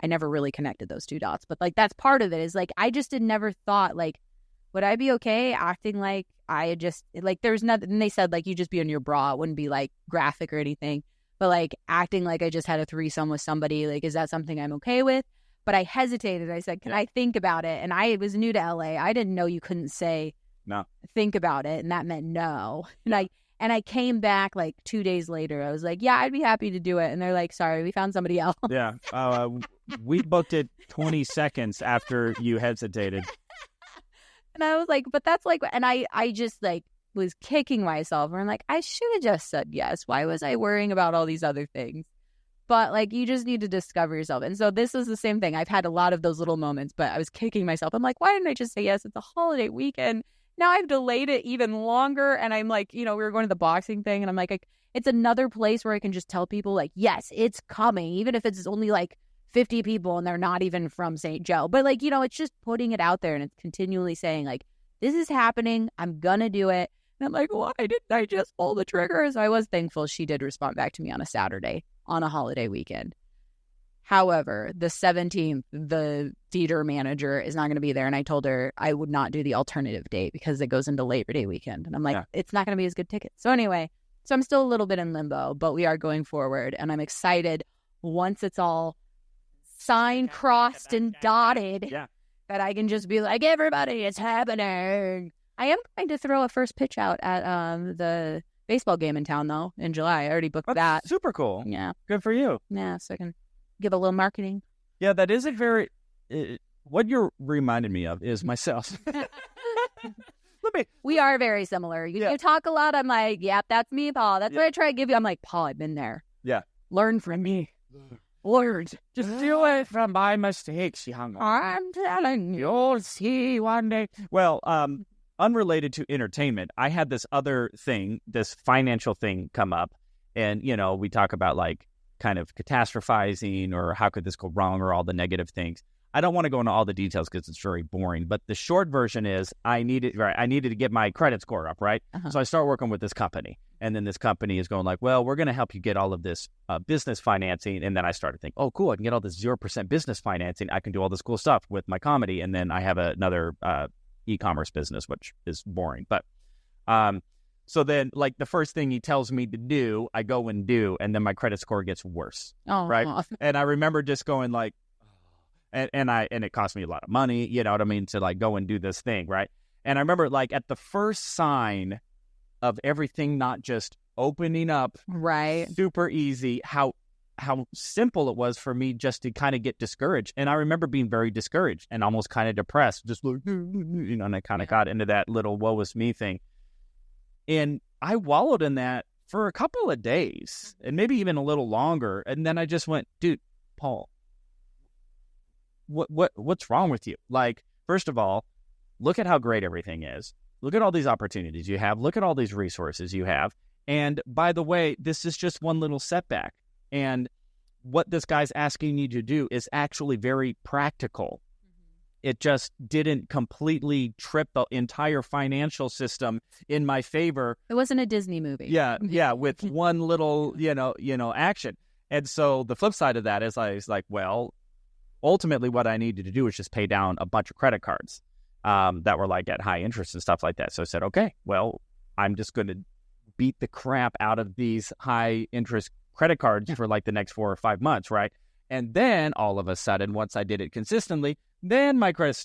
I never really connected those two dots, but like that's part of it is like, I just never thought like, would I be okay acting like I had just, like, there's nothing, and they said like, you just be in your bra. It wouldn't be like graphic or anything, but like acting like I just had a threesome with somebody, like, is that something I'm okay with? But I hesitated. I said, can I think about it? And I was new to LA. I didn't know you couldn't say, no, think about it. And that meant no. And I came back like 2 days later. I was like, yeah, I'd be happy to do it. And they're like, sorry, we found somebody else. Yeah. We booked it 20 seconds after you hesitated. And I was like, but that's like, and I just like was kicking myself. And I'm like, I should have just said yes. Why was I worrying about all these other things? But like, you just need to discover yourself. And so this is the same thing. I've had a lot of those little moments, but I was kicking myself. I'm like, why didn't I just say yes? It's a holiday weekend. Now I've delayed it even longer. And I'm like, we were going to the boxing thing. And I'm like, it's another place where I can just tell people like, yes, it's coming. Even if it's only like 50 people and they're not even from St. Joe. But like, it's just putting it out there, and it's continually saying like, this is happening. I'm going to do it. And I'm like, why didn't I just pull the trigger? So I was thankful she did respond back to me on a Saturday on a holiday weekend. However, the 17th, the theater manager is not going to be there. And I told her I would not do the alternative date because it goes into Labor Day weekend. And I'm like, it's not going to be as good tickets. So anyway, so I'm still a little bit in limbo, but we are going forward. And I'm excited once it's all signed, crossed, and dotted that I can just be like, everybody, it's happening. I am going to throw a first pitch out at the baseball game in town, though, in July. I already booked that. Super cool. Yeah. Good for you. Yeah, so I can give a little marketing. Yeah, that is a very... what you're reminding me of is myself. We are very similar. You talk a lot. I'm like, yep, that's me, Paul. That's what I try to give you. I'm like, Paul, I've been there. Yeah. Learn from me. Learn. Just do it from my mistakes, young. I'm telling you. You'll see one day. Well, unrelated to entertainment, I had this other thing, this financial thing come up. And, we talk about like kind of catastrophizing or how could this go wrong or all the negative things. I don't want to go into all the details because it's very boring. But the short version is I needed to get my credit score up, right? Uh-huh. So I start working with this company. And then this company is going like, well, we're going to help you get all of this business financing. And then I started thinking, oh, cool, I can get all this 0% business financing. I can do all this cool stuff with my comedy. And then I have another e-commerce business, which is boring. But so then like the first thing he tells me to do, I go and do. And then my credit score gets worse. Oh, right. And I remember just going like, and it cost me a lot of money, you know what I mean, to like go and do this thing. Right. And I remember like at the first sign of everything not just opening up, right, super easy, how simple it was for me just to kind of get discouraged. And I remember being very discouraged and almost kind of depressed, just like, and I kind of got into that little woe is me thing. And I wallowed in that for a couple of days and maybe even a little longer. And then I just went, dude, Paul, what's wrong with you? Like, first of all, look at how great everything is. Look at all these opportunities you have. Look at all these resources you have. And by the way, this is just one little setback. And what this guy's asking you to do is actually very practical. It just didn't completely trip the entire financial system in my favor. It wasn't a Disney movie. Yeah, with one little, action. And so the flip side of that is I was like, well, ultimately what I needed to do was just pay down a bunch of credit cards that were like at high interest and stuff like that. So I said, okay, well, I'm just going to beat the crap out of these high interest credit cards for like the next 4 or 5 months, right? And then all of a sudden, once I did it consistently, then my credit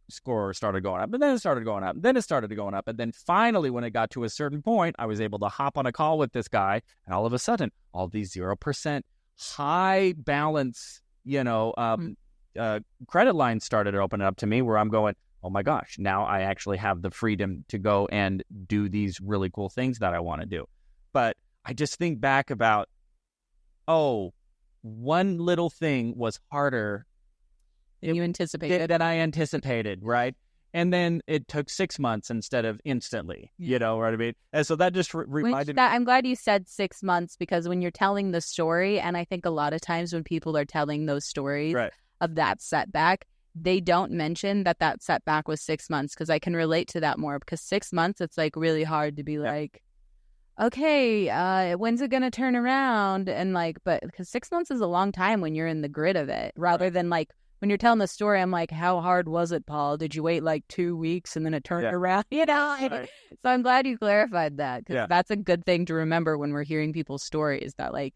score started going up, and then it started going up, and then it started going up. And then finally, when it got to a certain point, I was able to hop on a call with this guy, and all of a sudden, all these 0% high balance, credit lines started opening up to me where I'm going, oh my gosh, now I actually have the freedom to go and do these really cool things that I want to do. But I just think back about, one little thing was harder You anticipated. That I anticipated, right? And then it took 6 months instead of instantly. You know what I mean? And so that just reminded me. I'm glad you said 6 months, because when you're telling the story, and I think a lot of times when people are telling those stories of that setback, they don't mention that setback was 6 months, because I can relate to that more, because 6 months, it's like really hard to be like, okay, when's it going to turn around? And like, but because 6 months is a long time when you're in the grid of it, rather than like, when you're telling the story, I'm like, how hard was it, Paul? Did you wait like 2 weeks and then it turned around? You know? So I'm glad you clarified that, because that's a good thing to remember when we're hearing people's stories, that like,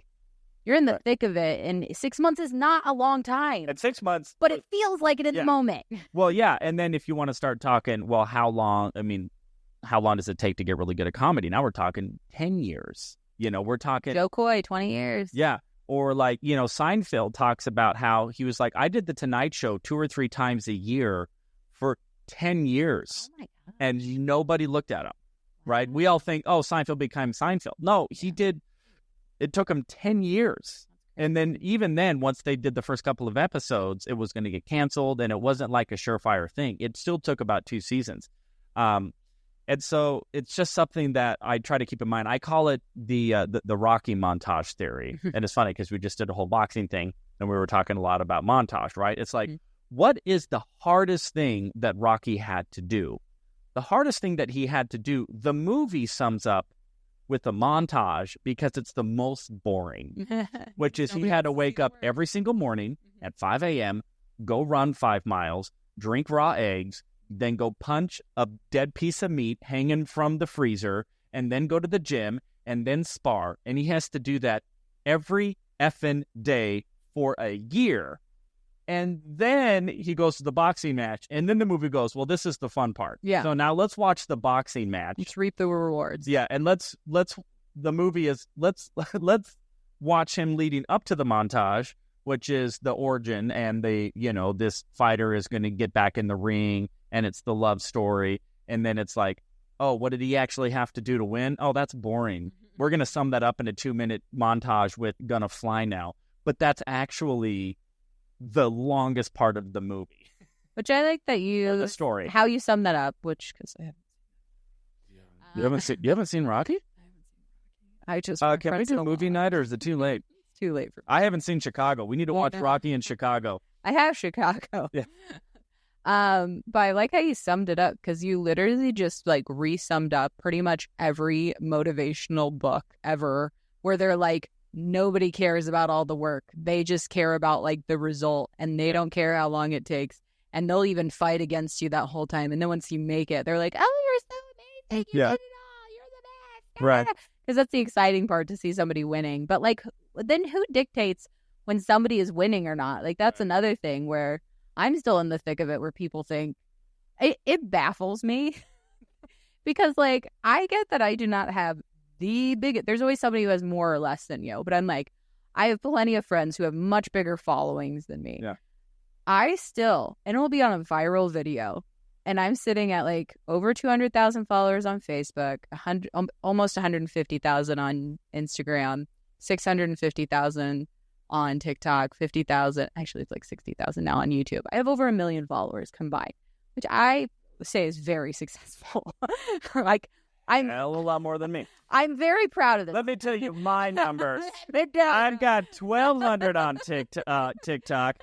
you're in the thick of it, and 6 months is not a long time. And 6 months. But it feels like it in the moment. Well, yeah. And then if you want to start talking, well, how long does it take to get really good at comedy? Now we're talking 10 years. You know, we're talking. Joe Coy, 20 years. Yeah. Or like, you know, Seinfeld talks about how he was like, I did the Tonight Show 2 or 3 times a year for 10 years. Oh my God. And nobody looked at him, right? We all think, oh, Seinfeld became Seinfeld. No, he did. It took him 10 years. And then even then, once they did the first couple of episodes, it was going to get canceled, and it wasn't like a surefire thing. It still took about 2 seasons. And so it's just something that I try to keep in mind. I call it the Rocky montage theory. And it's funny because we just did a whole boxing thing, and we were talking a lot about montage, right? It's like, what is the hardest thing that Rocky had to do? The hardest thing that he had to do, the movie sums up with a montage, because it's the most boring, which is he had to wake up every single morning at 5 a.m., go run 5 miles, drink raw eggs, then go punch a dead piece of meat hanging from the freezer, and then go to the gym, and then spar. And he has to do that every effing day for a year. And then he goes to the boxing match, and then the movie goes, well, this is the fun part. Yeah. So now let's watch the boxing match. Let's reap the rewards. Yeah, and let's watch him leading up to the montage, which is the origin, and this fighter is going to get back in the ring, and it's the love story. And then it's like, oh, what did he actually have to do to win? Oh, that's boring. We're going to sum that up in a 2-minute montage with Gonna Fly Now. But that's actually the longest part of the movie. Which I like that the story. How you sum that up, which, because I haven't. You haven't seen Rocky? I just can we do movie night, or is it too late? It's too late for me. I haven't seen Chicago. We need to watch Rocky in Chicago. I have Chicago. Yeah. But I like how you summed it up, because you literally just like re-summed up pretty much every motivational book ever, where they're like, nobody cares about all the work. They just care about like the result, and they don't care how long it takes. And they'll even fight against you that whole time. And then once you make it, they're like, oh, you're so amazing. You did it all. You're the best. Right. Because that's the exciting part, to see somebody winning. But like, then who dictates when somebody is winning or not? Like, that's another thing where I'm still in the thick of it, where people think it baffles me because like, I get that I do not have the biggest, there's always somebody who has more or less than you, but I'm like, I have plenty of friends who have much bigger followings than me. Yeah. I still, and it'll be on a viral video, and I'm sitting at like over 200,000 followers on Facebook, almost 150,000 on Instagram, 650,000 on TikTok, 50,000. Actually, it's like 60,000 now on YouTube. I have over 1 million followers combined, which I say is very successful. Like, I'm a lot more than me. I'm very proud of this. Let me tell you my numbers. I've got 1,200 on TikTok,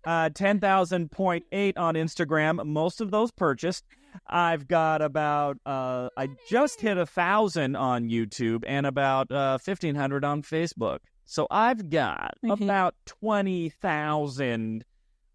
10,000.8 on Instagram. Most of those purchased. I've got about I just hit 1,000 on YouTube, and about 1,500 on Facebook. So I've got about 20,000.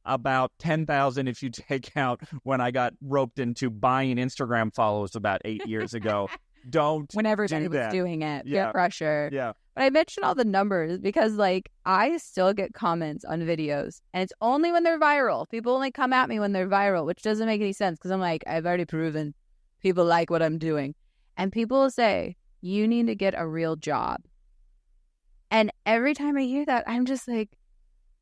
About 10,000 if you take out when I got roped into buying Instagram followers about 8 years ago. When everybody was doing it. Yeah. Peer pressure. Yeah. But I mentioned all the numbers because, like, I still get comments on videos, and it's only when they're viral. People only come at me when they're viral, which doesn't make any sense, because I'm like, I've already proven people like what I'm doing. And people will say, you need to get a real job. And every time I hear that, I'm just like,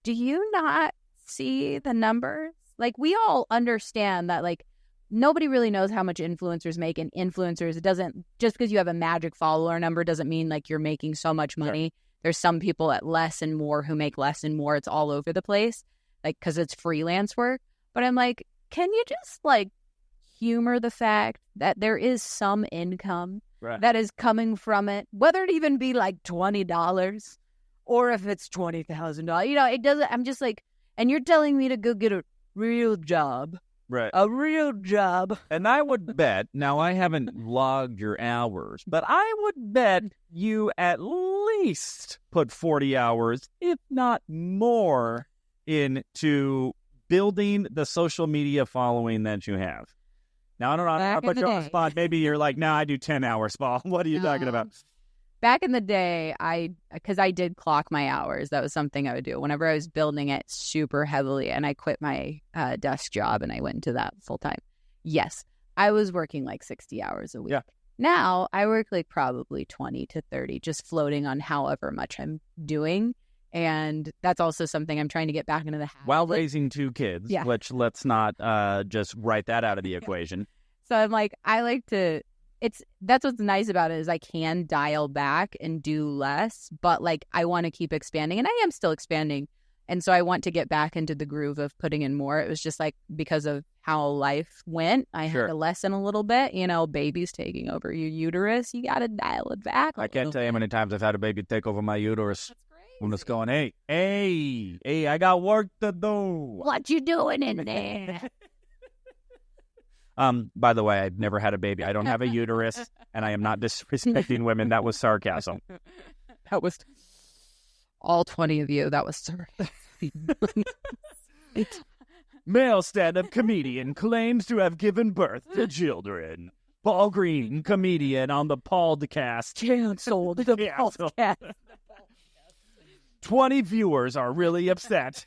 do you not see the numbers? Like, we all understand that, like, nobody really knows how much influencers make, and influencers, it doesn't, just because you have a magic follower number doesn't mean like you're making so much money. Sure. There's some people at less and more who make less and more. It's all over the place. like, because it's freelance work. But I'm like, can you just like humor the fact that there is some income that is coming from it, whether it even be like $20 or if it's $20,000. You know, it doesn't. I'm just like, and you're telling me to go get a real job. Right. A real job. And I would bet, now I haven't logged your hours, but I would bet you at least put 40 hours, if not more, into building the social media following that you have. Now, I don't know, I'll put you on the spot. Maybe you're like, no, I do 10 hours, Paul. What are you talking about? Back in the day, because I did clock my hours. That was something I would do whenever I was building it super heavily, and I quit my desk job and I went into that full time. Yes, I was working like 60 hours a week. Yeah. Now I work like probably 20 to 30, just floating on however much I'm doing. And that's also something I'm trying to get back into the habit. While raising 2 kids, which let's not just write that out of the equation. So I'm like, I like to... That's what's nice about it is I can dial back and do less, but like I want to keep expanding, and I am still expanding. And so I want to get back into the groove of putting in more. It was just like because of how life went, I had to lessen a little bit. You know, baby's taking over your uterus. You got to dial it back. I can't tell you how many times I've had a baby take over my uterus. That's crazy. When it's going, hey, I got work to do. What you doing in there? By the way, I've never had a baby. I don't have a uterus, and I am not disrespecting women. That was sarcasm. That was all 20 of you. That was sarcasm. Male stand-up comedian claims to have given birth to children. Paul Green, comedian on the PaulCast. Canceled the PaulCast. 20 viewers are really upset.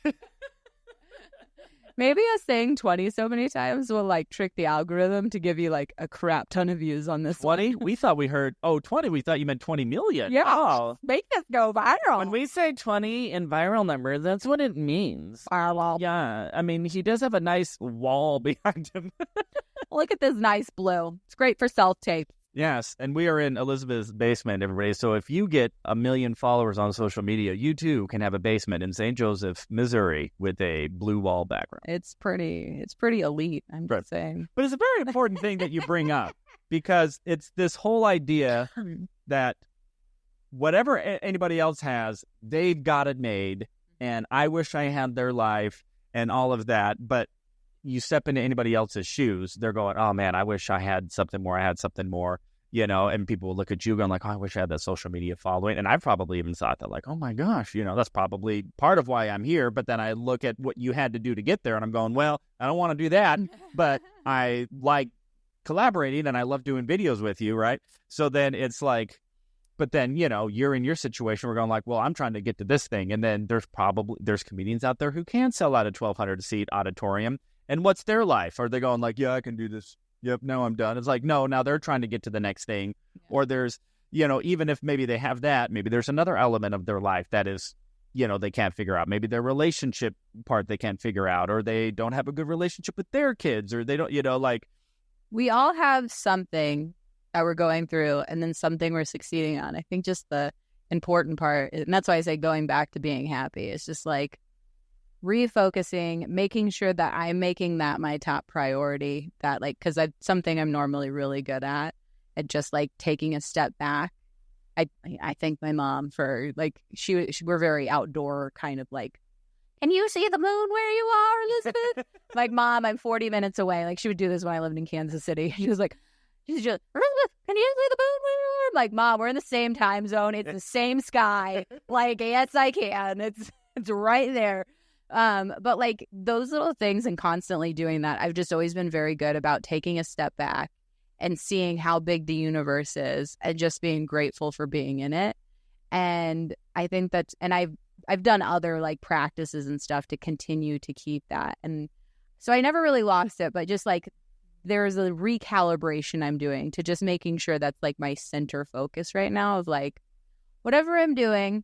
Maybe us saying 20 so many times will, like, trick the algorithm to give you, like, a crap ton of views on this 20? We thought we heard, 20. We thought you meant 20 million. Yeah. Oh. Make us go viral. When we say 20 in viral numbers, that's what it means. Viral. Yeah. I mean, he does have a nice wall behind him. Look at this nice blue. It's great for self-tape. Yes, and we are in Elisabeth's basement, everybody. So if you get 1 million followers on social media, you too can have a basement in St. Joseph, Missouri, with a blue wall background. It's pretty elite, I'm just saying. But it's a very important thing that you bring up, because it's this whole idea that whatever anybody else has, they've got it made, and I wish I had their life and all of that. But you step into anybody else's shoes, they're going, oh man, I wish I had something more, you know, and people will look at you going like, oh, I wish I had that social media following. And I've probably even thought that, like, oh my gosh, you know, that's probably part of why I'm here. But then I look at what you had to do to get there and I'm going, well, I don't want to do that, but I like collaborating and I love doing videos with you, right? So then it's like, but then, you know, you're in your situation, we're going like, well, I'm trying to get to this thing. And then there's comedians out there who can sell out a 1,200 seat auditorium. And what's their life? Are they going like, yeah, I can do this. Yep, no, I'm done. It's like, no, now they're trying to get to the next thing. Yeah. Or there's, you know, even if maybe they have that, maybe there's another element of their life that is, you know, they can't figure out. Maybe their relationship part they can't figure out, or they don't have a good relationship with their kids, or they don't, you know, like. We all have something that we're going through and then something we're succeeding on. I think just the important part, and that's why I say going back to being happy, it's just like, refocusing, making sure that I'm making that my top priority, that like, because I've something I'm normally really good at just like taking a step back. I thank my mom for like, we're very outdoor kind of like, can you see the moon where you are, Elisabeth? Like, Mom, I'm 40 minutes away. Like, she would do this when I lived in Kansas City. She was like, Elizabeth, can you see the moon where you are? I'm like, Mom, we're in the same time zone. It's the same sky. Like, yes, I can. It's right there. But like those little things and constantly doing that, I've just always been very good about taking a step back and seeing how big the universe is and just being grateful for being in it. And I think that's, and I've done other like practices and stuff to continue to keep that. And so I never really lost it, but just like there's a recalibration I'm doing to just making sure that's like my center focus right now of like whatever I'm doing,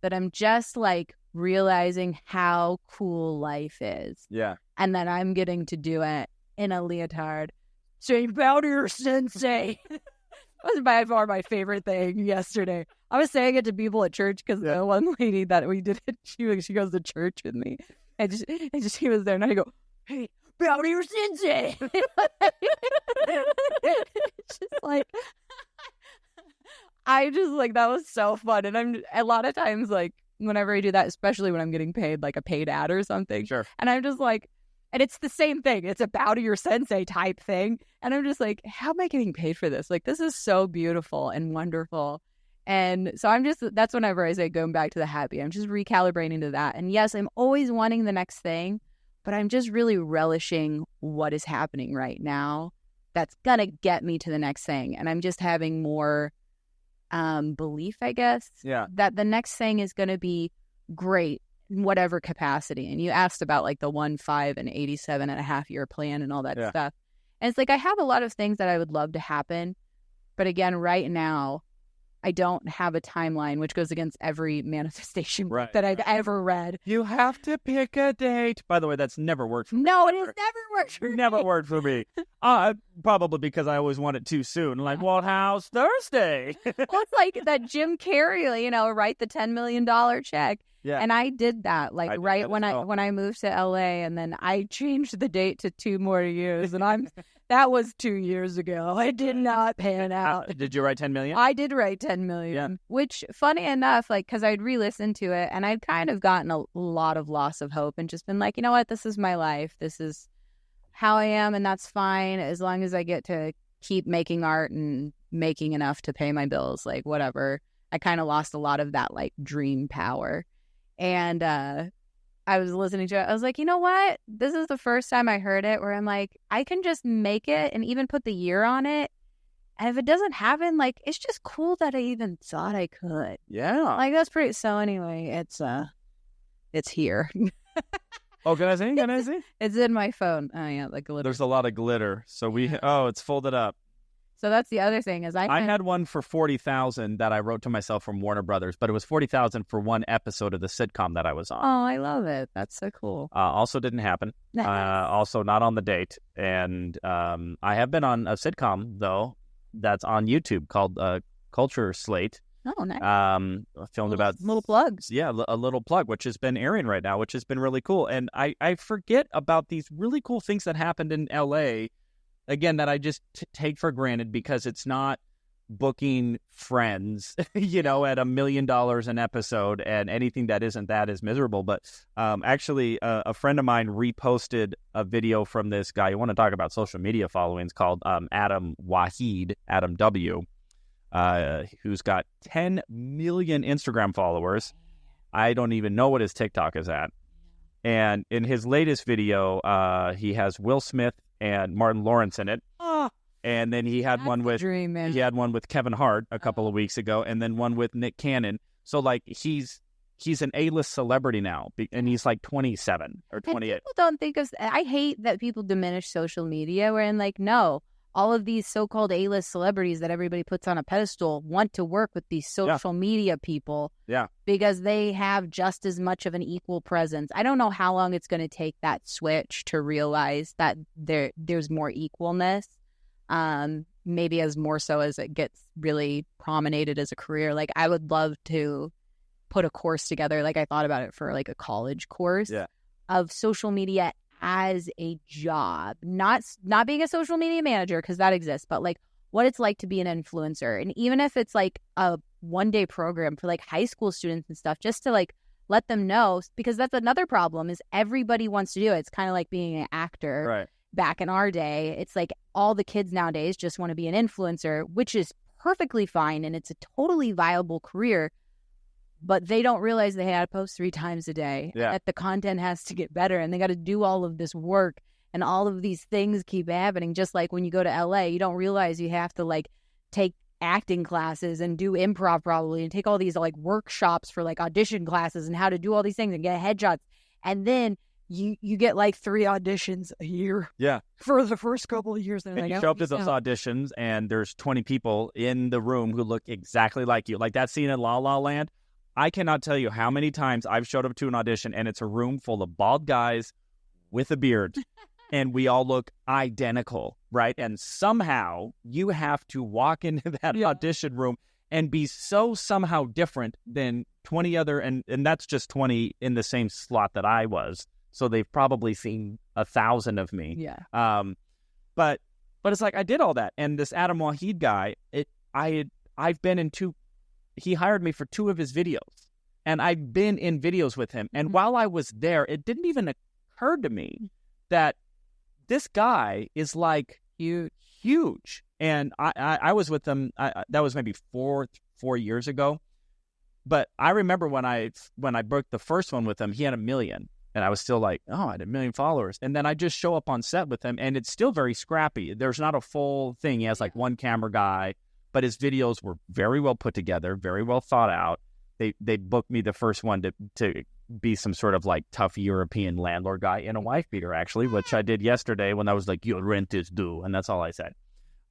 that I'm just like realizing how cool life is. Yeah. And that I'm getting to do it in a leotard. Saying, bow to your sensei. That was by far my favorite thing yesterday. I was saying it to people at church because the one lady that we did it, she goes to church with me. And just he was there, and I go, hey, bow to your sensei. It's just like, I just like, that was so fun. And I'm a lot of times like, whenever I do that, especially when I'm getting paid like a paid ad or something. Sure. And I'm just like, and it's the same thing. It's a bow to your sensei type thing. And I'm just like, how am I getting paid for this? Like, this is so beautiful and wonderful. And so that's whenever I say going back to the happy, I'm just recalibrating to that. And yes, I'm always wanting the next thing, but I'm just really relishing what is happening right now. That's going to get me to the next thing. And I'm just having more belief, I guess, that the next thing is going to be great in whatever capacity. And you asked about like the 1, 5, and 87.5-year plan and all that stuff. And it's like, I have a lot of things that I would love to happen. But again, right now, I don't have a timeline, which goes against every manifestation book that I've ever read. You have to pick a date. By the way, that's never worked for me. No, it has never worked for me. Never worked for me. Probably because I always want it too soon. Like, well, how's Thursday? Well, it's like that Jim Carrey, write the $10 million check. Yeah. And I did that, like, when I moved to LA, and then I changed the date to 2 more years, and that was 2 years ago. It did not pan out. Did you write 10 million? I did write 10 million, which, funny enough, like, because I'd re-listened to it, and I'd kind of gotten a lot of loss of hope and just been like, you know what, this is my life. This is how I am, and that's fine as long as I get to keep making art and making enough to pay my bills, like, whatever. I kind of lost a lot of that, like, dream power. And I was listening to it. I was like, you know what? This is the first time I heard it where I'm like, I can just make it and even put the year on it. And if it doesn't happen, like, it's just cool that I even thought I could. Yeah. Like, that's pretty. So anyway, it's here. Oh, can I see? It's in my phone. Oh, yeah, the glitter. There's a lot of glitter. So it's folded up. So that's the other thing is I had one for $40,000 that I wrote to myself from Warner Brothers, but it was $40,000 for one episode of the sitcom that I was on. Oh, I love it. That's so cool. Also didn't happen. Also not on the date. And I have been on a sitcom, though, that's on YouTube called Culture Slate. Oh, nice. Filmed about little plugs. Yeah, a little plug, which has been airing right now, which has been really cool. And I forget about these really cool things that happened in L.A., again, that I just take for granted because it's not booking Friends, at $1 million an episode, and anything that isn't that is miserable. But actually, a friend of mine reposted a video from this guy. You want to talk about social media followings, called Adam W., who's got 10 million Instagram followers. I don't even know what his TikTok is at. And in his latest video, he has Will Smith and Martin Lawrence in it. And then he had one with Kevin Hart a couple of weeks ago, and then one with Nick Cannon. So like he's an A-list celebrity now, and he's like 27 or 28. And people don't think of. I hate that people diminish social media. Wherein like, no, all of these so-called A-list celebrities that everybody puts on a pedestal want to work with these social media people. Yeah, because they have just as much of an equal presence. I don't know how long it's going to take that switch to realize that there's more equalness. Maybe as more so as it gets really prominated as a career. Like, I would love to put a course together. Like, I thought about it for like a college course of social media as a job, not being a social media manager, because that exists, but like what it's like to be an influencer. And even if it's like a 1-day program for like high school students and stuff, just to like let them know, because that's another problem is everybody wants to do it. It's kind of like being an actor. Right. Back in our day, it's like all the kids nowadays just want to be an influencer, which is perfectly fine. And it's a totally viable career, but they don't realize they had to post 3 times a day. Yeah. That the content has to get better, and they got to do all of this work, and all of these things keep happening. Just like when you go to LA, you don't realize you have to like take acting classes and do improv probably, and take all these like workshops for like audition classes and how to do all these things and get headshots. And then you get like 3 auditions a year. Yeah. For the first couple of years. And you show up to those auditions, and there's 20 people in the room who look exactly like you. Like that scene in La La Land. I cannot tell you how many times I've showed up to an audition, and it's a room full of bald guys with a beard, and we all look identical, right? And somehow you have to walk into that audition room and be so somehow different than 20 other, and that's just 20 in the same slot that I was. so they've probably seen 1,000 of me. Yeah. But it's like I did all that, and this Adam Wahid guy, I've been in he hired me for 2 of his videos, and I've been in videos with him. And while I was there, it didn't even occur to me that this guy is like huge. And I was with him. That was maybe 4 years ago. But I remember when I booked the first one with him, he had 1 million. And I was still like, oh, I had 1 million followers. And then I just show up on set with him, and it's still very scrappy. There's not a full thing. He has like one camera guy, but his videos were very well put together, very well thought out. They booked me the first one to be some sort of like tough European landlord guy in a wife beater, actually, which I did yesterday when I was like, your rent is due. And that's all I said.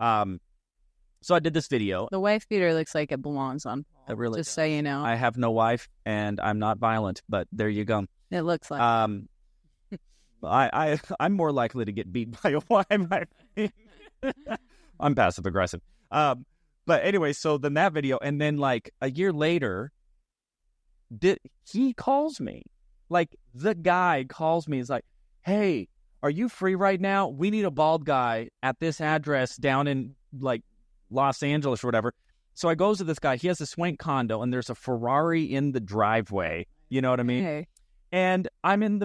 So I did this video. The wife beater looks like it belongs on Paul. It really just does. so you know. I have no wife, and I'm not violent, but there you go. It looks like I'm more likely to get beat by a wife. I'm passive aggressive. But anyway, so then that video, and then like a year later, he calls me. Like the guy calls me. He's like, hey, are you free right now? We need a bald guy at this address down in like Los Angeles or whatever. So I goes to this guy. He has a swank condo, and there's a Ferrari in the driveway. You know what I mean? Hey. And I'm in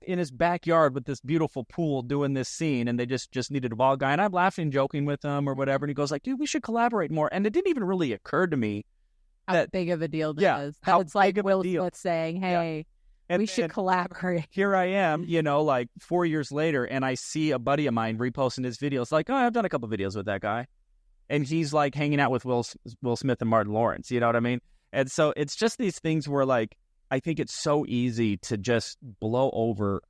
his backyard with this beautiful pool doing this scene, and they just needed a bald guy. And I'm laughing and joking with him or whatever. And he goes like, dude, we should collaborate more. And it didn't even really occur to me How big of a deal this is. how It's like big of a Will deal. Smith saying, hey, And we should collaborate. here I am, like 4 years later, and I see a buddy of mine reposting his videos. Like, oh, I've done a couple videos with that guy. And he's like hanging out with Will Smith and Martin Lawrence. You know what I mean? And so it's just these things where like, I think it's so easy to just blow over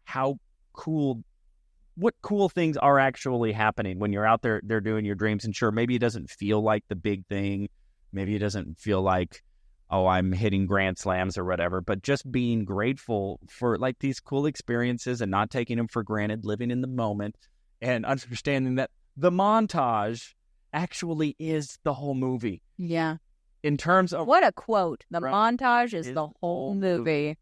what cool things are actually happening when you're out there, they're doing your dreams. And sure, maybe it doesn't feel like the big thing. Maybe it doesn't feel like, oh, I'm hitting grand slams or whatever, but just being grateful for like these cool experiences and not taking them for granted, living in the moment and understanding that the montage actually is the whole movie. Yeah. In terms of What a quote. The Right. montage is the whole movie.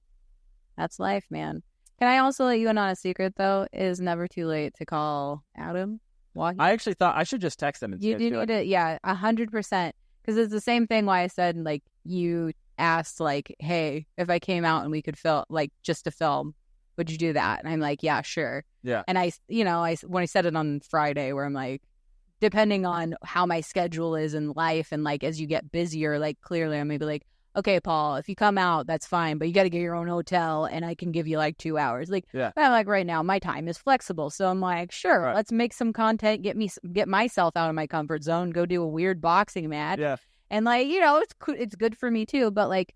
That's life, man. Can I also let you in on a secret, though? It is never too late to call Adam. I actually thought I should just text them and You do need to, yeah, 100%. Because it's the same thing why I said, like, you asked, like, hey, if I came out and we could film, like, just to film, would you do that? And I'm like, yeah, sure. Yeah. And when I said it on Friday, where I'm like, depending on how my schedule is in life and like as you get busier, like clearly I'm maybe like, okay, Paul, if you come out, that's fine, but you got to get your own hotel and I can give you like 2 hours. Like, Yeah. I'm like, right now my time is flexible, so I'm like, sure, Right. let's make some content, get myself out of my comfort zone, go do a weird boxing match, Yeah. and like it's good for me too. But like,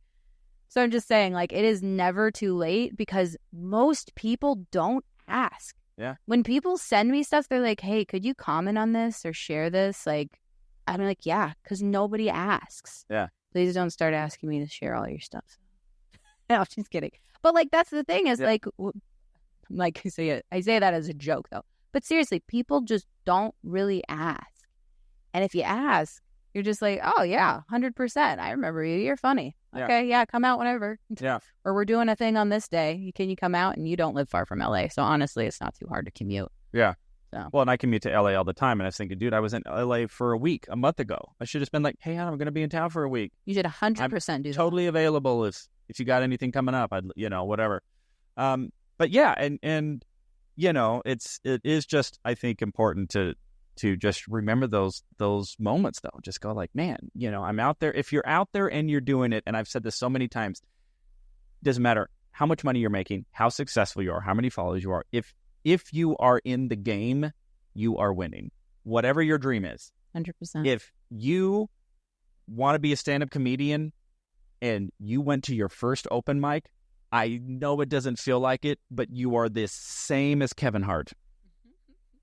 so I'm just saying, like, it is never too late because most people don't ask. Yeah. When people send me stuff, they're like, hey, could you comment on this or share this? Like, I'm like, yeah, because nobody asks. Yeah. Please don't start asking me to share all your stuff. No, just kidding. But like, that's the thing is like I say that as a joke though. But seriously, people just don't really ask. And if you ask, you're just like, oh yeah, 100%. I remember you. You're funny. Yeah. Okay, yeah, come out whenever. Yeah. Or we're doing a thing on this day. Can you come out? And you don't live far from LA. So honestly, it's not too hard to commute. Yeah. So. Well, and I commute to LA all the time, and I was thinking, dude, I was in LA for a month ago. I should have been like, hey, Adam, I'm going to be in town for a week. You should 100% do that. Totally available if you got anything coming up, I'd whatever. But yeah, and it is just, I think, important to just remember those moments though. Just go like, man, I'm out there. If you're out there and you're doing it, and I've said this so many times, doesn't matter how much money you're making, how successful you are, how many followers you are. If you are in the game, you are winning. Whatever your dream is. 100%. If you want to be a stand-up comedian and you went to your first open mic, I know it doesn't feel like it, but you are the same as Kevin Hart.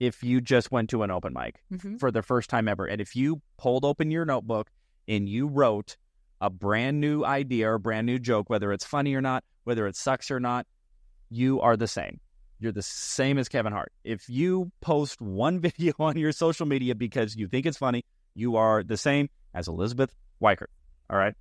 If you just went to an open mic for the first time ever, and if you pulled open your notebook and you wrote a brand new idea or a brand new joke, whether it's funny or not, whether it sucks or not, you are the same. You're the same as Kevin Hart. If you post one video on your social media because you think it's funny, you are the same as Elisabeth Wykert, all right?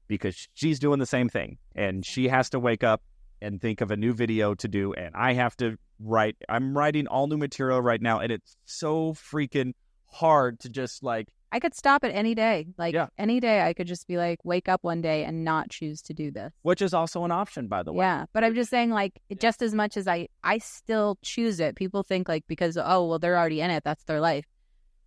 Because she's doing the same thing, and she has to wake up and think of a new video to do, and I have to write. I'm writing all new material right now, and it's so freaking hard to just like. I could stop it any day. Like any day I could just be like, wake up one day and not choose to do this. Which is also an option, by the way. Yeah. But I'm just saying, like, just as much as I still choose it, people think like, because, oh, well, they're already in it, that's their life.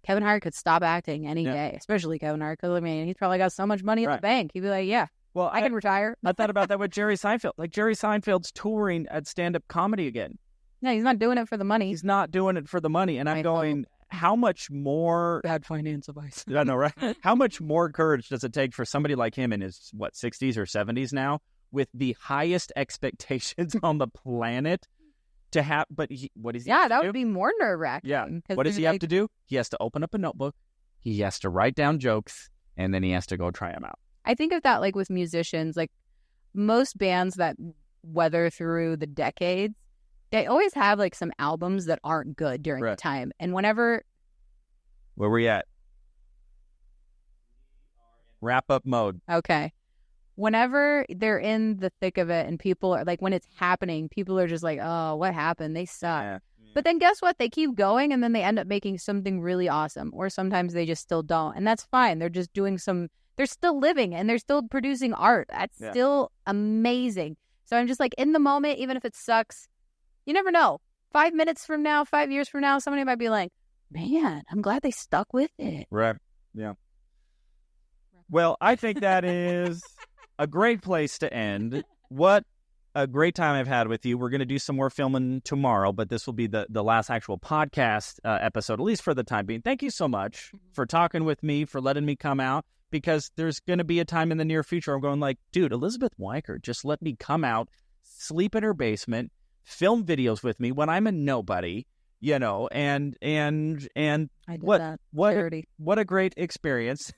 Kevin Hart could stop acting any day, especially Kevin Hart, because I mean, he's probably got so much money in the bank. He'd be like, yeah, well, I can retire. I thought about that with Jerry Seinfeld. Like, Jerry Seinfeld's touring at stand-up comedy again. No, he's not doing it for the money. He's not doing it for the money. And I'm going, how much more... Bad finance advice. I know, right? How much more courage does it take for somebody like him in his, 60s or 70s now, with the highest expectations on the planet to have... But what is he that would be more nerve-wracking. Yeah. What does he have to do? He has to open up a notebook. He has to write down jokes, and then he has to go try them out. I think of that like with musicians, like most bands that weather through the decades, they always have like some albums that aren't good during the time. And whenever... Where we at? Wrap up mode. Okay. Whenever they're in the thick of it and people are like, when it's happening, people are just like, oh, what happened? They suck. Yeah. But then guess what? They keep going and then they end up making something really awesome. Or sometimes they just still don't. And that's fine. They're just doing they're still living and they're still producing art. That's still amazing. So I'm just like, in the moment, even if it sucks, you never know. 5 minutes from now, 5 years from now, somebody might be like, man, I'm glad they stuck with it. Right. Yeah. Well, I think that is a great place to end. What a great time I've had with you. We're going to do some more filming tomorrow, but this will be the last actual podcast episode, at least for the time being. Thank you so much for talking with me, for letting me come out, because there's going to be a time in the near future I'm going like, dude, Elisabeth Wykert just let me come out, sleep in her basement, film videos with me when I'm a nobody, you know, and I did that. What a great experience.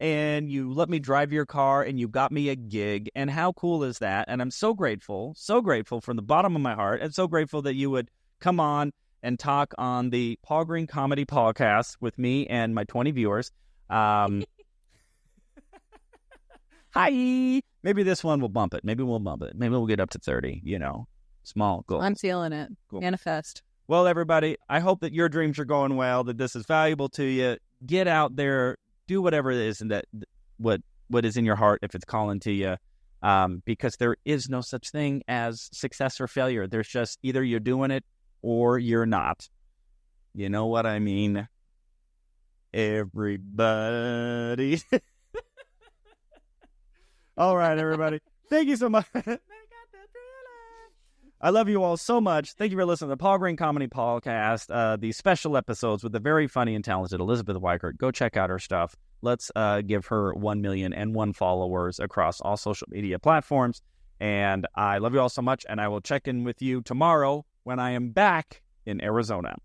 And you let me drive your car and you got me a gig. And how cool is that? And I'm so grateful from the bottom of my heart, and so grateful that you would come on and talk on the Paul Green Comedy PaulCast with me and my 20 viewers. Hi. Maybe this one will bump it. Maybe we'll bump it. Maybe we'll get up to 30, you know. Small goals. I'm feeling it. Cool. Manifest. Well, everybody, I hope that your dreams are going well, that this is valuable to you. Get out there, do whatever it is, and that what is in your heart, if it's calling to you, because there is no such thing as success or failure. There's just either you're doing it or you're not. You know what I mean? Everybody. All right, everybody. Thank you so much. I love you all so much. Thank you for listening to the Paul Green Comedy PaulCast, these special episodes with the very funny and talented Elisabeth Wykert. Go check out her stuff. Let's give her 1,000,001 followers across all social media platforms. And I love you all so much, and I will check in with you tomorrow when I am back in Arizona.